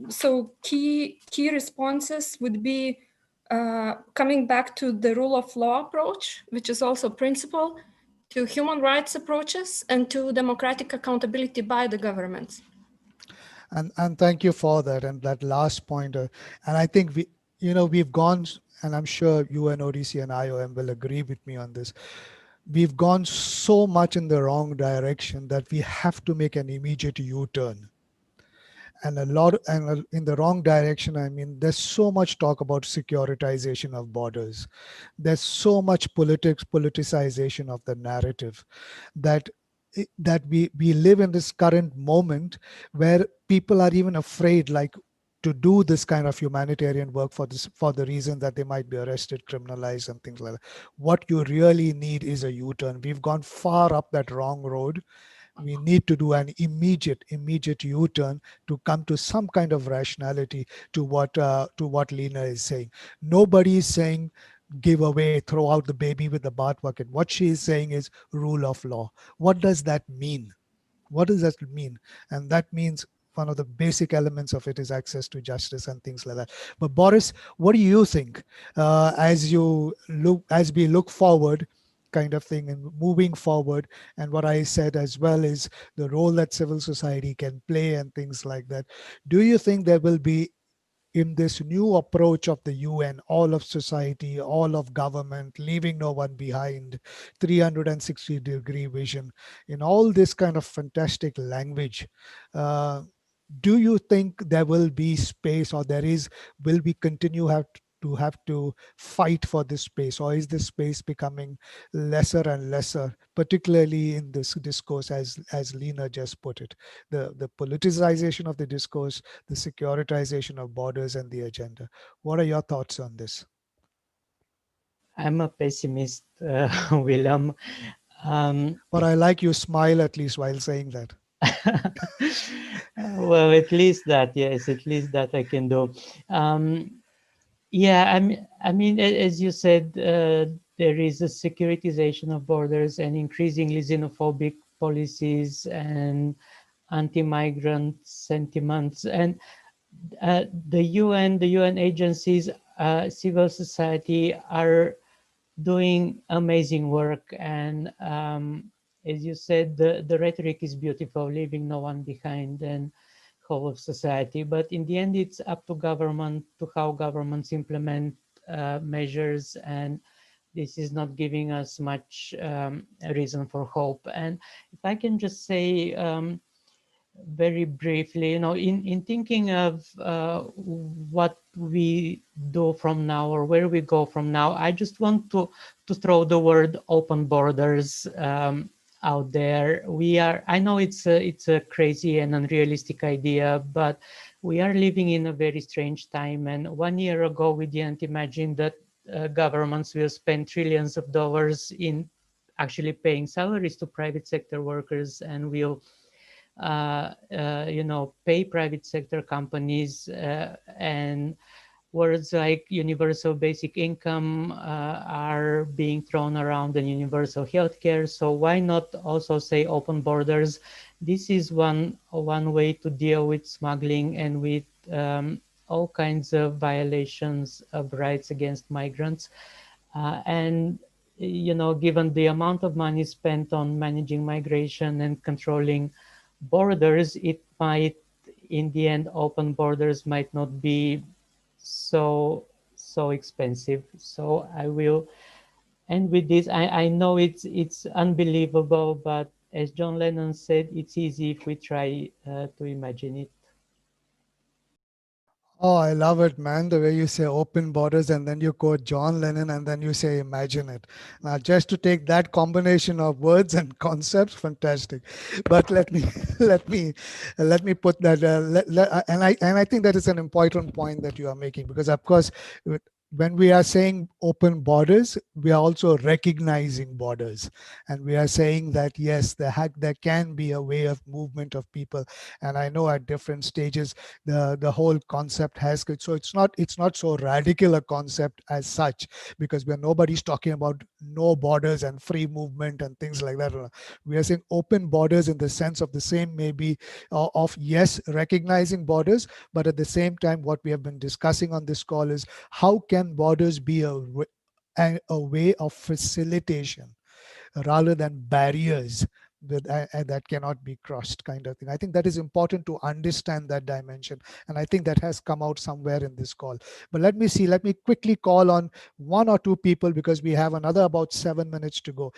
so key responses would be coming back to the rule of law approach, which is also principle, to human rights approaches, and to democratic accountability by the governments. And thank you for that, and that last point. And I think we've gone, and I'm sure UNODC and IOM will agree with me on this. We've gone so much in the wrong direction that we have to make an immediate U-turn. And in the wrong direction, I mean, there's so much talk about securitization of borders. There's so much politicization of the narrative that we live in this current moment where people are even afraid, like, to do this kind of humanitarian work for the reason that they might be arrested, criminalized, and things like that. What you really need is a U-turn. We've gone far up that wrong road. We need to do an immediate U-turn to come to some kind of rationality to what Lena is saying. Nobody is saying give away, throw out the baby with the bathwater. What she is saying is rule of law. What does that mean? What does that mean? And that means one of the basic elements of it is access to justice and things like that. But Boris, what do you think as we look forward, kind of thing, and moving forward? And what I said as well is the role that civil society can play and things like that. Do you think there will be, in this new approach of the UN, all of society, all of government, leaving no one behind, 360-degree vision, in all this kind of fantastic language, do you think there will be space, or will we continue have to fight for this space, or is this space becoming lesser and lesser, particularly in this discourse, as Lena just put it, the politicization of the discourse, the securitization of borders, and the agenda? What are your thoughts on this? I'm a pessimist, William. But I like you smile at least while saying that. Well, at least that, yes, at least that I can do. Yeah, I mean, as you said, there is a securitization of borders and increasingly xenophobic policies and anti-migrant sentiments, and the UN agencies, civil society are doing amazing work. And as you said, the rhetoric is beautiful, leaving no one behind and whole of society. But in the end, it's up to government, to how governments implement measures, and this is not giving us much reason for hope. And if I can just say, very briefly, in thinking of what we do from now or where we go from now, I just want to throw the word open borders out there. I know it's a crazy and unrealistic idea, but we are living in a very strange time. And 1 year ago, we didn't imagine that governments will spend trillions of dollars in actually paying salaries to private sector workers, and will pay private sector companies, and words like universal basic income are being thrown around, and universal healthcare. So why not also say open borders? This is one way to deal with smuggling and with all kinds of violations of rights against migrants. And given the amount of money spent on managing migration and controlling borders, it might, in the end, open borders might not be so expensive. So I will end with this. I know it's unbelievable, but as John Lennon said, it's easy if we try to imagine it. Oh, I love it, man. The way you say open borders and then you quote John Lennon and then you say imagine it. Now, just to take that combination of words and concepts, fantastic. But let me let me put that. And I think that is an important point that you are making, because of course, when we are saying open borders, we are also recognizing borders, and we are saying that yes, there can be a way of movement of people. And I know at different stages the whole concept has, so it's not so radical a concept as such, because nobody's talking about no borders and free movement and things like that. We are saying open borders in the sense of the same, maybe of yes, recognizing borders, but at the same time what we have been discussing on this call is how can borders be a way of facilitation rather than barriers that cannot be crossed, kind of thing. I think that is important to understand that dimension, and I think that has come out somewhere in this call. But let me quickly call on one or two people, because we have another about 7 minutes to go.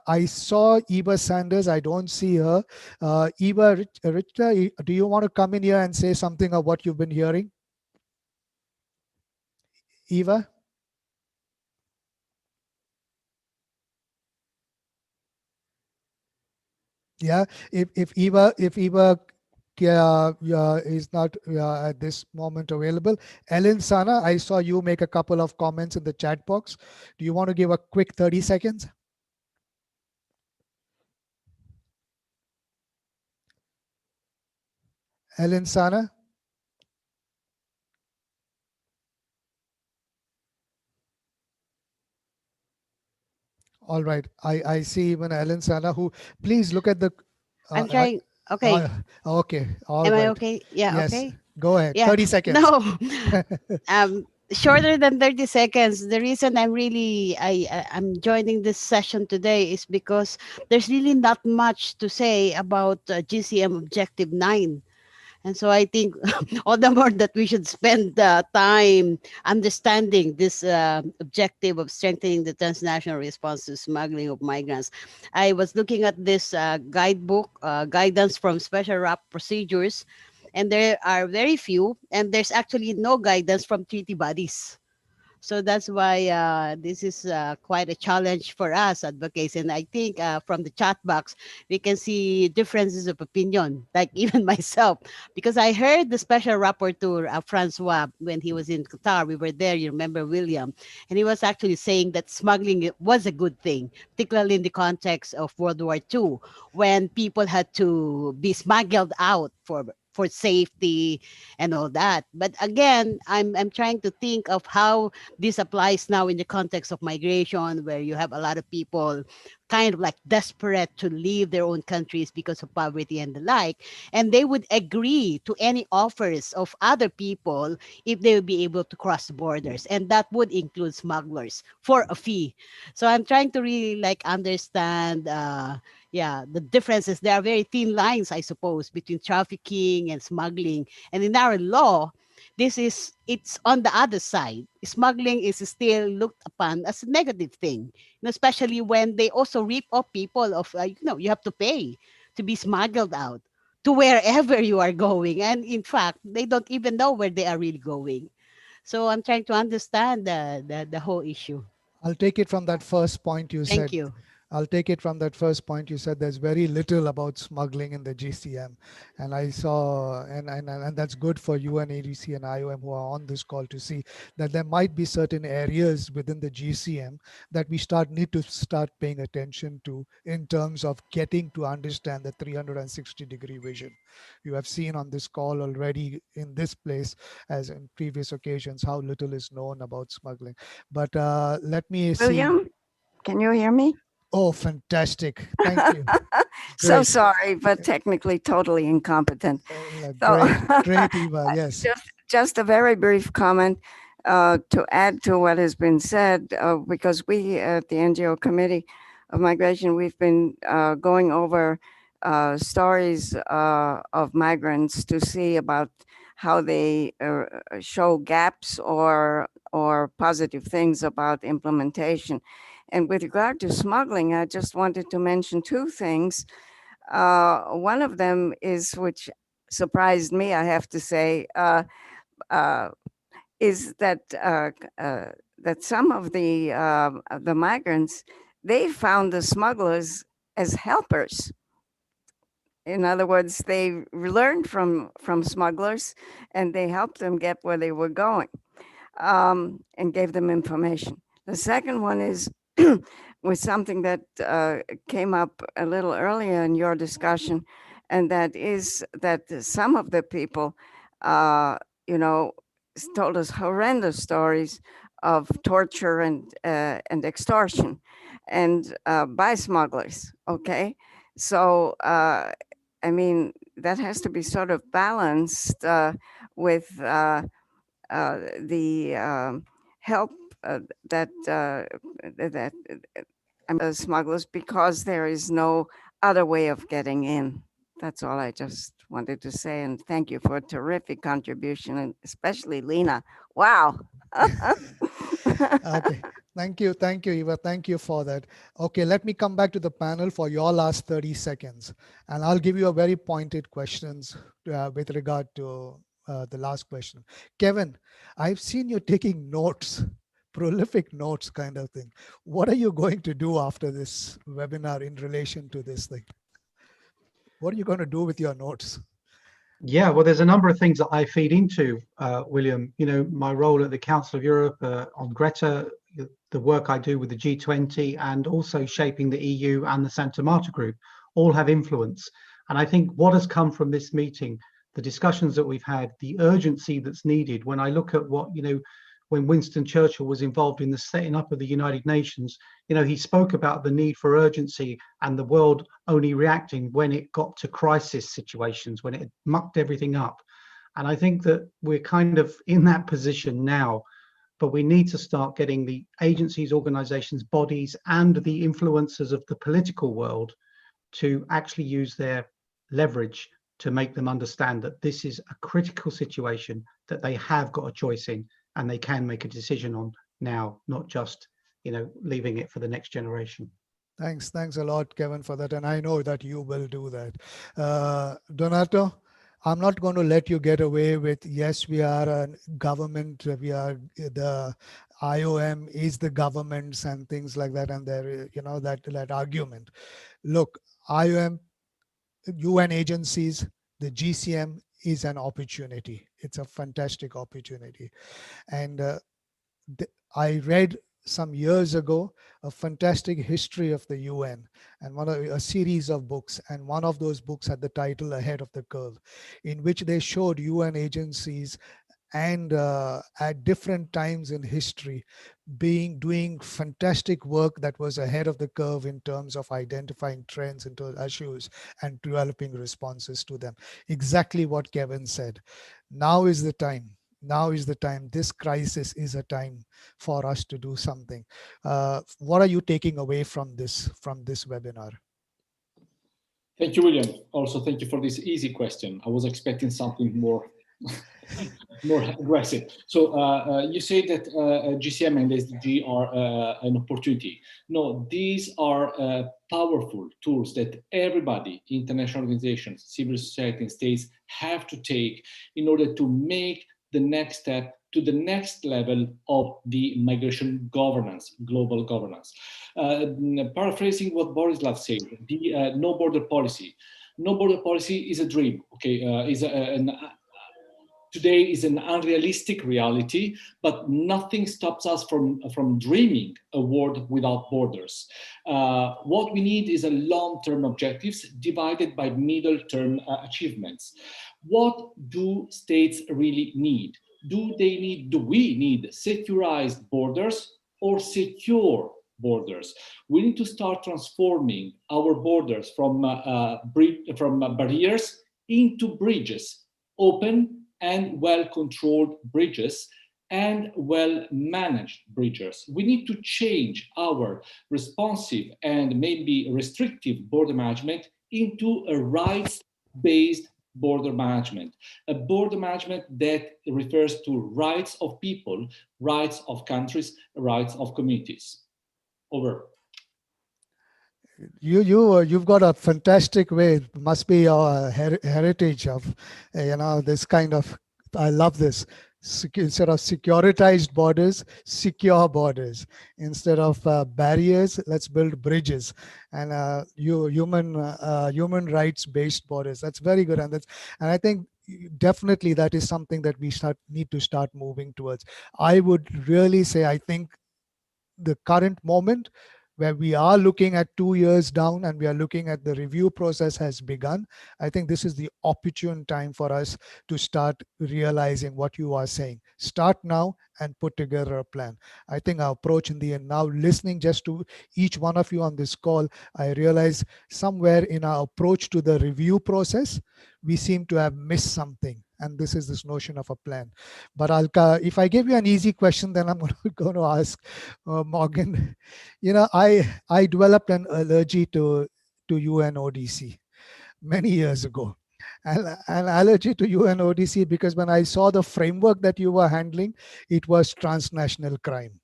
I saw Eva Sanders. I don't see her. Eva, Richta, do you want to come in here and say something of what you've been hearing? Eva? Yeah, if Eva is not at this moment available. Ellen Sana, I saw you make a couple of comments in the chat box. Do you want to give a quick 30 seconds? Ellen Sana? All right. I see even Ellen Sana, who, please look at the... I'm trying. Okay. Okay. All Am I right. okay? Yeah. Yes. Okay. Go ahead. Yeah. 30 seconds. No. Shorter than 30 seconds. The reason I'm joining this session today is because there's really not much to say about GCM Objective 9. And so I think all the more that we should spend time understanding this objective of strengthening the transnational response to smuggling of migrants. I was looking at this guidebook, guidance from special wrap procedures, and there are very few, and there's actually no guidance from treaty bodies. So that's why this is quite a challenge for us advocates. And I think from the chat box, we can see differences of opinion, like even myself, because I heard the special rapporteur, Francois, when he was in Qatar. We were there, you remember, William, and he was actually saying that smuggling was a good thing, particularly in the context of World War II, when people had to be smuggled out for safety and all that. But again, I'm trying to think of how this applies now in the context of migration, where you have a lot of people kind of like desperate to leave their own countries because of poverty and the like, and they would agree to any offers of other people if they would be able to cross the borders, and that would include smugglers for a fee. So I'm trying to really like understand the differences. There are very thin lines, I suppose, between trafficking and smuggling, and in our law it's on the other side. Smuggling is still looked upon as a negative thing, especially when they also rip off people of you have to pay to be smuggled out, to wherever you are going. And in fact, they don't even know where they are really going. So I'm trying to understand the whole issue. I'll take it from that first point you Thank said. you. I'll take it from that first point you said. There's very little about smuggling in the GCM, and I saw, and that's good for UNADC and IOM who are on this call to see that there might be certain areas within the GCM that we need to start paying attention to in terms of getting to understand the 360-degree vision. You have seen on this call already in this place, as in previous occasions, how little is known about smuggling. But let me see. William, can you hear me? Oh, fantastic. Thank you. So Great. sorry, but technically totally incompetent. Great, Eva. Yes. Just a very brief comment to add to what has been said, because we at the NGO Committee of Migration, we've been going over stories of migrants to see about how they show gaps or positive things about implementation. And with regard to smuggling, I just wanted to mention two things. One of them is, which surprised me, I have to say, is that that some of the migrants, they found the smugglers as helpers. In other words, they learned from smugglers, and they helped them get where they were going, and gave them information. The second one is was something that came up a little earlier in your discussion, and that is that some of the people, told us horrendous stories of torture and extortion, and by smugglers. Okay, so I mean, that has to be sort of balanced with the help that smugglers, because there is no other way of getting in. That's all I just wanted to say. And thank you for a terrific contribution, and especially Lena. Wow. Okay. Thank you, Eva. Thank you for that. Okay, let me come back to the panel for your last 30 seconds. And I'll give you a very pointed questions with regard to the last question. Kevin, I've seen you taking notes, prolific notes kind of thing. What are you going to do after this webinar in relation to this thing? What are you going to do with your notes? Yeah, well, there's a number of things that I feed into, William. You know, my role at the Council of Europe on Greta, the work I do with the G20, and also shaping the EU and the Santa Marta Group all have influence. And I think what has come from this meeting, the discussions that we've had, the urgency that's needed, when I look at what, when Winston Churchill was involved in the setting up of the United Nations, he spoke about the need for urgency and the world only reacting when it got to crisis situations, when it mucked everything up. And I think that we're kind of in that position now, but we need to start getting the agencies, organizations, bodies, and the influencers of the political world to actually use their leverage to make them understand that this is a critical situation that they have got a choice in, and they can make a decision on now, not just, leaving it for the next generation. Thanks a lot, Kevin, for that. And I know that you will do that. Donato, I'm not going to let you get away with, yes, we are a government, we are the IOM is the governments and things like that. And there, that argument. Look, IOM, UN agencies, the GCM is an opportunity. It's a fantastic opportunity. And I read some years ago a fantastic history of the UN and a series of books, and one of those books had the title Ahead of the Curve, in which they showed UN agencies and at different times in history doing fantastic work that was ahead of the curve in terms of identifying trends into issues and developing responses to them. Exactly what Kevin said. Now is the time. Now is the time. This crisis is a time for us to do something. What are you taking away from this webinar? Thank you, William. Also, thank you for this easy question. I was expecting something more more aggressive. So you say that GCM and SDG are an opportunity. No, these are powerful tools that everybody, international organizations, civil society and states have to take in order to make the next step to the next level of the migration governance, global governance. Paraphrasing what Borislav said, the no border policy. No border policy is a dream, okay, today is an unrealistic reality, but nothing stops us from dreaming a world without borders. What we need is a long-term objectives divided by middle-term achievements. What do states really need? Do we need securized borders or secure borders? We need to start transforming our borders from barriers into bridges, open and well-controlled bridges and well-managed bridges. We need to change our responsive and maybe restrictive border management into a rights-based border management, a border management that refers to rights of people, rights of countries, rights of communities. Over. You've got a fantastic way. It must be your heritage of this kind of. I love this. Instead of securitized borders, secure borders. Instead of barriers, let's build bridges, and human rights based borders. That's very good, and I think definitely that is something that we need to start moving towards. I would really say I think the current moment where we are looking at 2 years down and we are looking at the review process has begun. I think this is the opportune time for us to start realizing what you are saying. Start now and put together a plan. I think our approach in the end, now listening just to each one of you on this call, I realize somewhere in our approach to the review process, we seem to have missed something. And this is this notion of a plan. But if I give you an easy question, then I'm going to ask Morgan. I developed an allergy to UNODC many years ago. An allergy to UNODC because when I saw the framework that you were handling, it was transnational crime.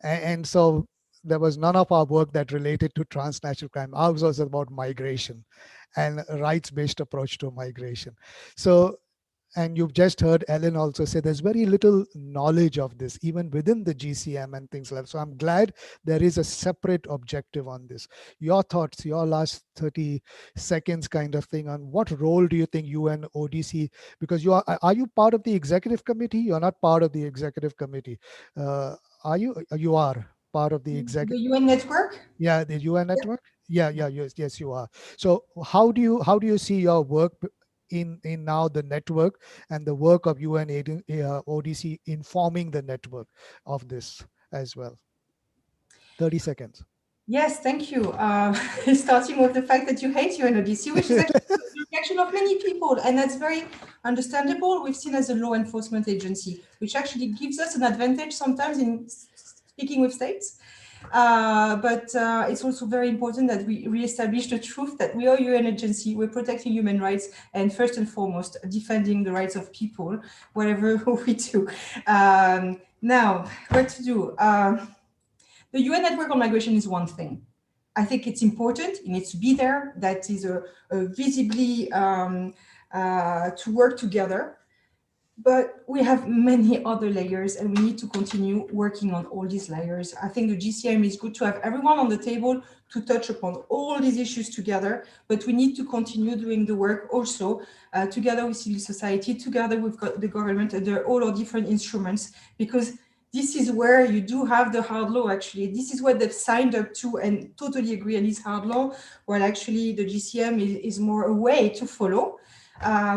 And so there was none of our work that related to transnational crime. Ours was about migration and rights-based approach to migration. So, and you've just heard Ellen also say there's very little knowledge of this, even within the GCM and things like that. So I'm glad there is a separate objective on this. Your thoughts, your last 30 seconds kind of thing on what role do you think UNODC, because are you part of the executive committee? You're not part of the executive committee. Are you? You are part of the executive. The UN network? Yeah, the UN network. Yeah, yes, you are. So how do you see your work in now the network and the work of UNODC informing the network of this as well? 30 seconds. Yes, thank you. Starting with the fact that you hate UNODC, which is actually the reaction of many people, and that's very understandable. We've seen as a law enforcement agency, which actually gives us an advantage sometimes in speaking with states. But it's also very important that we reestablish the truth that we are a UN agency, we're protecting human rights, and first and foremost, defending the rights of people, whatever we do. Now, what to do? The UN Network on Migration is one thing. I think it's important, it needs to be there, that is visibly to work together. But we have many other layers and we need to continue working on all these layers. I think the GCM is good to have everyone on the table to touch upon all these issues together, but we need to continue doing the work also together with civil society, together with the government and all our different instruments, because this is where you do have the hard law, actually. This is what they've signed up to and totally agree on this hard law, while actually the GCM is more a way to follow.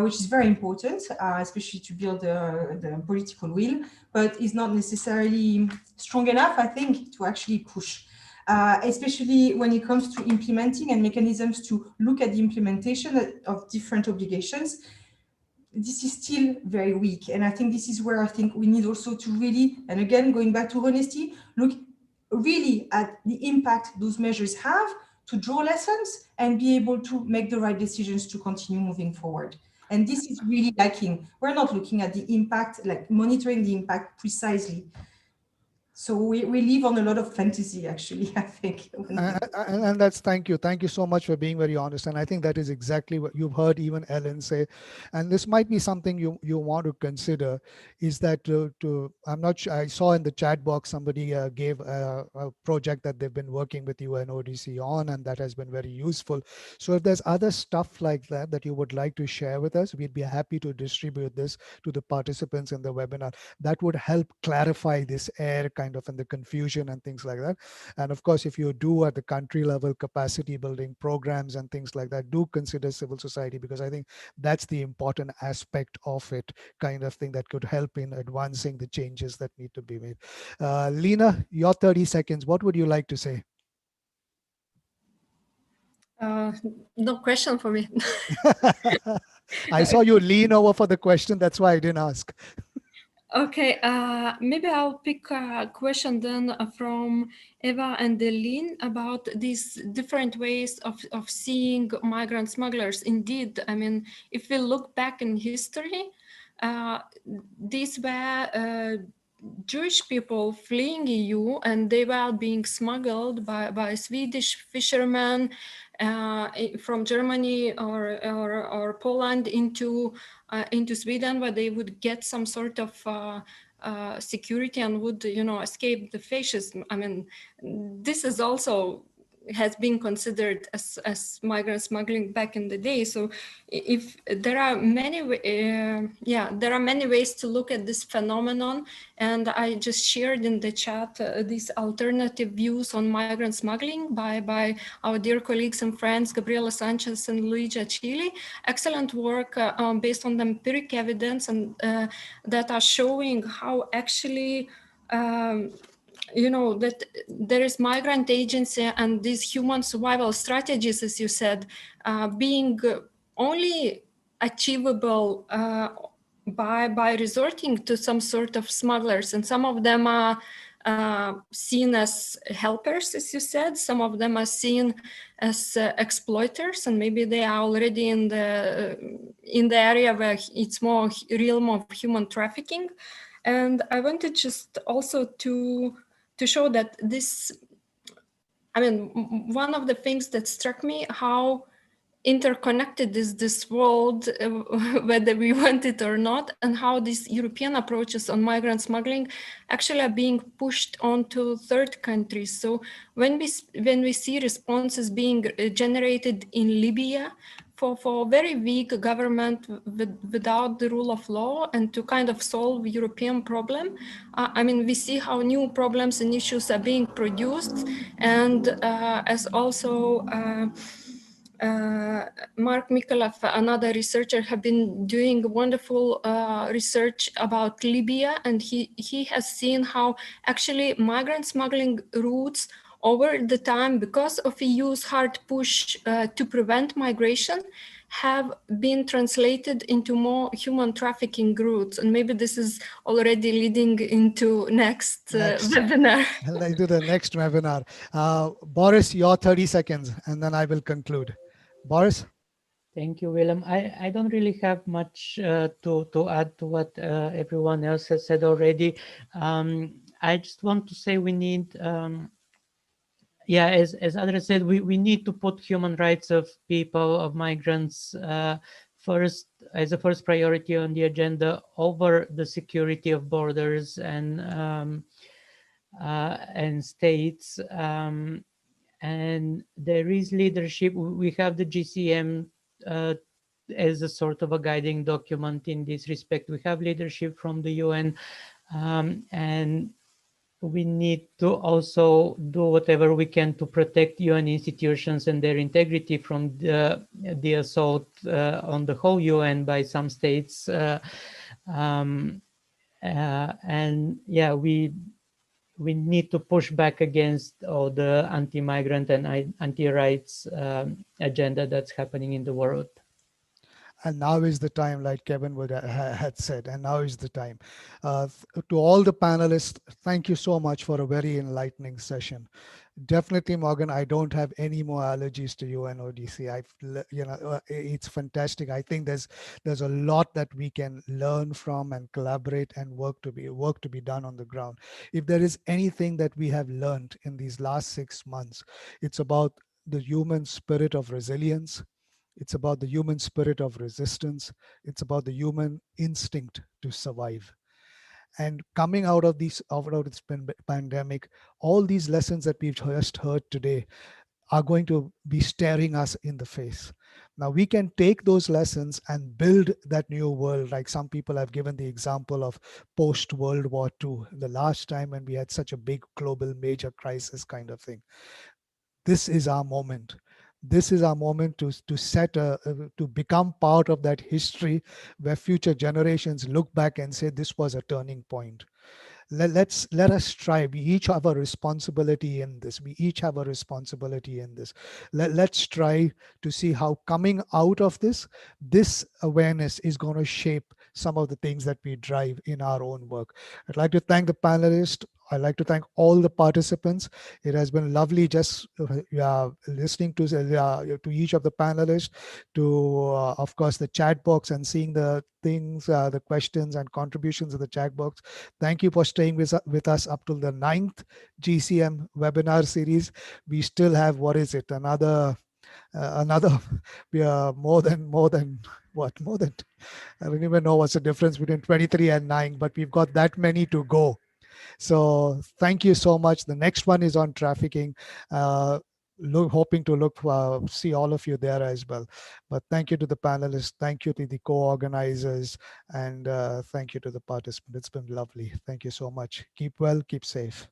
Which is very important, especially to build the political will, but is not necessarily strong enough, I think, to actually push, especially when it comes to implementing and mechanisms to look at the implementation of different obligations. This is still very weak. And I think this is where I think we need also to really, and again, going back to honesty, look really at the impact those measures have, to draw lessons and be able to make the right decisions to continue moving forward. And this is really lacking. We're not looking at the impact, like monitoring the impact precisely. So we live on a lot of fantasy, actually, I think. And that's, thank you so much for being very honest. And I think that is exactly what you've heard even Ellen say. And this might be something you want to consider, is that I'm not sure, I saw in the chat box somebody gave a project that they've been working with UNODC on, and that has been very useful. So if there's other stuff like that that you would like to share with us, we'd be happy to distribute this to the participants in the webinar. That would help clarify this air kind of and the confusion and things like that. And of course, if you do at the country level capacity building programs and things like that, do consider civil society, because I think that's the important aspect of it, kind of thing that could help in advancing the changes that need to be made. Lena, your 30 seconds, what would you like to say? No question for me. I saw you lean over for the question. That's why I didn't ask. Okay, maybe I'll pick a question then from Eva and Deline about these different ways of seeing migrant smugglers. Indeed, I mean, if we look back in history, these were Jewish people fleeing EU, and they were being smuggled by Swedish fishermen from Germany or Poland into Sweden, where they would get some sort of security and would, escape the fascism. I mean, this is also has been considered as migrant smuggling back in the day. So if there are many ways to look at this phenomenon, and I just shared in the chat these alternative views on migrant smuggling by our dear colleagues and friends Gabriela Sanchez and Luigi Achille. Excellent work based on the empiric evidence and that are showing how actually that there is migrant agency and these human survival strategies, as you said, being only achievable by resorting to some sort of smugglers. And some of them are seen as helpers, as you said. Some of them are seen as exploiters, and maybe they are already in the area where it's more realm of human trafficking. And I wanted just also to show that this, I mean, one of the things that struck me, how interconnected is this world, whether we want it or not, and how these European approaches on migrant smuggling actually are being pushed onto third countries. So when we see responses being generated in Libya for very weak government without the rule of law and to kind of solve European problem, I mean, we see how new problems and issues are being produced. And as also Mark Micallef, another researcher, have been doing wonderful research about Libya, and he has seen how actually migrant smuggling routes over the time, because of EU's hard push to prevent migration, have been translated into more human trafficking routes. And maybe this is already leading into next webinar. Let's do the next webinar. Boris, your 30 seconds, and then I will conclude. Boris? Thank you, Willem. I don't really have much to add to what everyone else has said already. I just want to say we need, as Adra said, we need to put human rights of people, of migrants, first, as a first priority on the agenda over the security of borders and states. And there is leadership. We have the GCM as a sort of a guiding document in this respect. We have leadership from the UN, and we need to also do whatever we can to protect UN institutions and their integrity from the assault on the whole UN by some states. We need to push back against all the anti-migrant and anti-rights agenda that's happening in the world. And now is the time, like Kevin had said, and now is the time. To all the panelists, thank you so much for a very enlightening session. Definitely, Morgan. I don't have any more allergies to UNODC. It's fantastic. I think there's a lot that we can learn from and collaborate and work to be done on the ground. If there is anything that we have learned in these last 6 months, it's about the human spirit of resilience. It's about the human spirit of resistance. It's about the human instinct to survive. And coming out of this pandemic, all these lessons that we've just heard today are going to be staring us in the face. Now we can take those lessons and build that new world. Like some people have given the example of post World War II, the last time when we had such a big global major crisis kind of thing. This is our moment. This is our moment to become part of that history where future generations look back and say this was a turning point. Let us strive. We each have a responsibility in this. We each have a responsibility in this. Let's try to see how coming out of this awareness is going to shape some of the things that we drive in our own work. I'd like to thank the panelists. I'd like to thank all the participants. It has been lovely just listening to each of the panelists, to of course the chat box and seeing the things, the questions and contributions in the chat box. Thank you for staying with us up till the 9th GCM webinar series. We still have, what is it, another we are more than I don't even know what's the difference between 23 and 9, but we've got that many to go. So thank you so much. The next one is on trafficking. Hoping to see all of you there as well. But thank you to the panelists, thank you to the co-organizers, and thank you to the participants. It's been lovely. Thank you so much. Keep well, keep safe.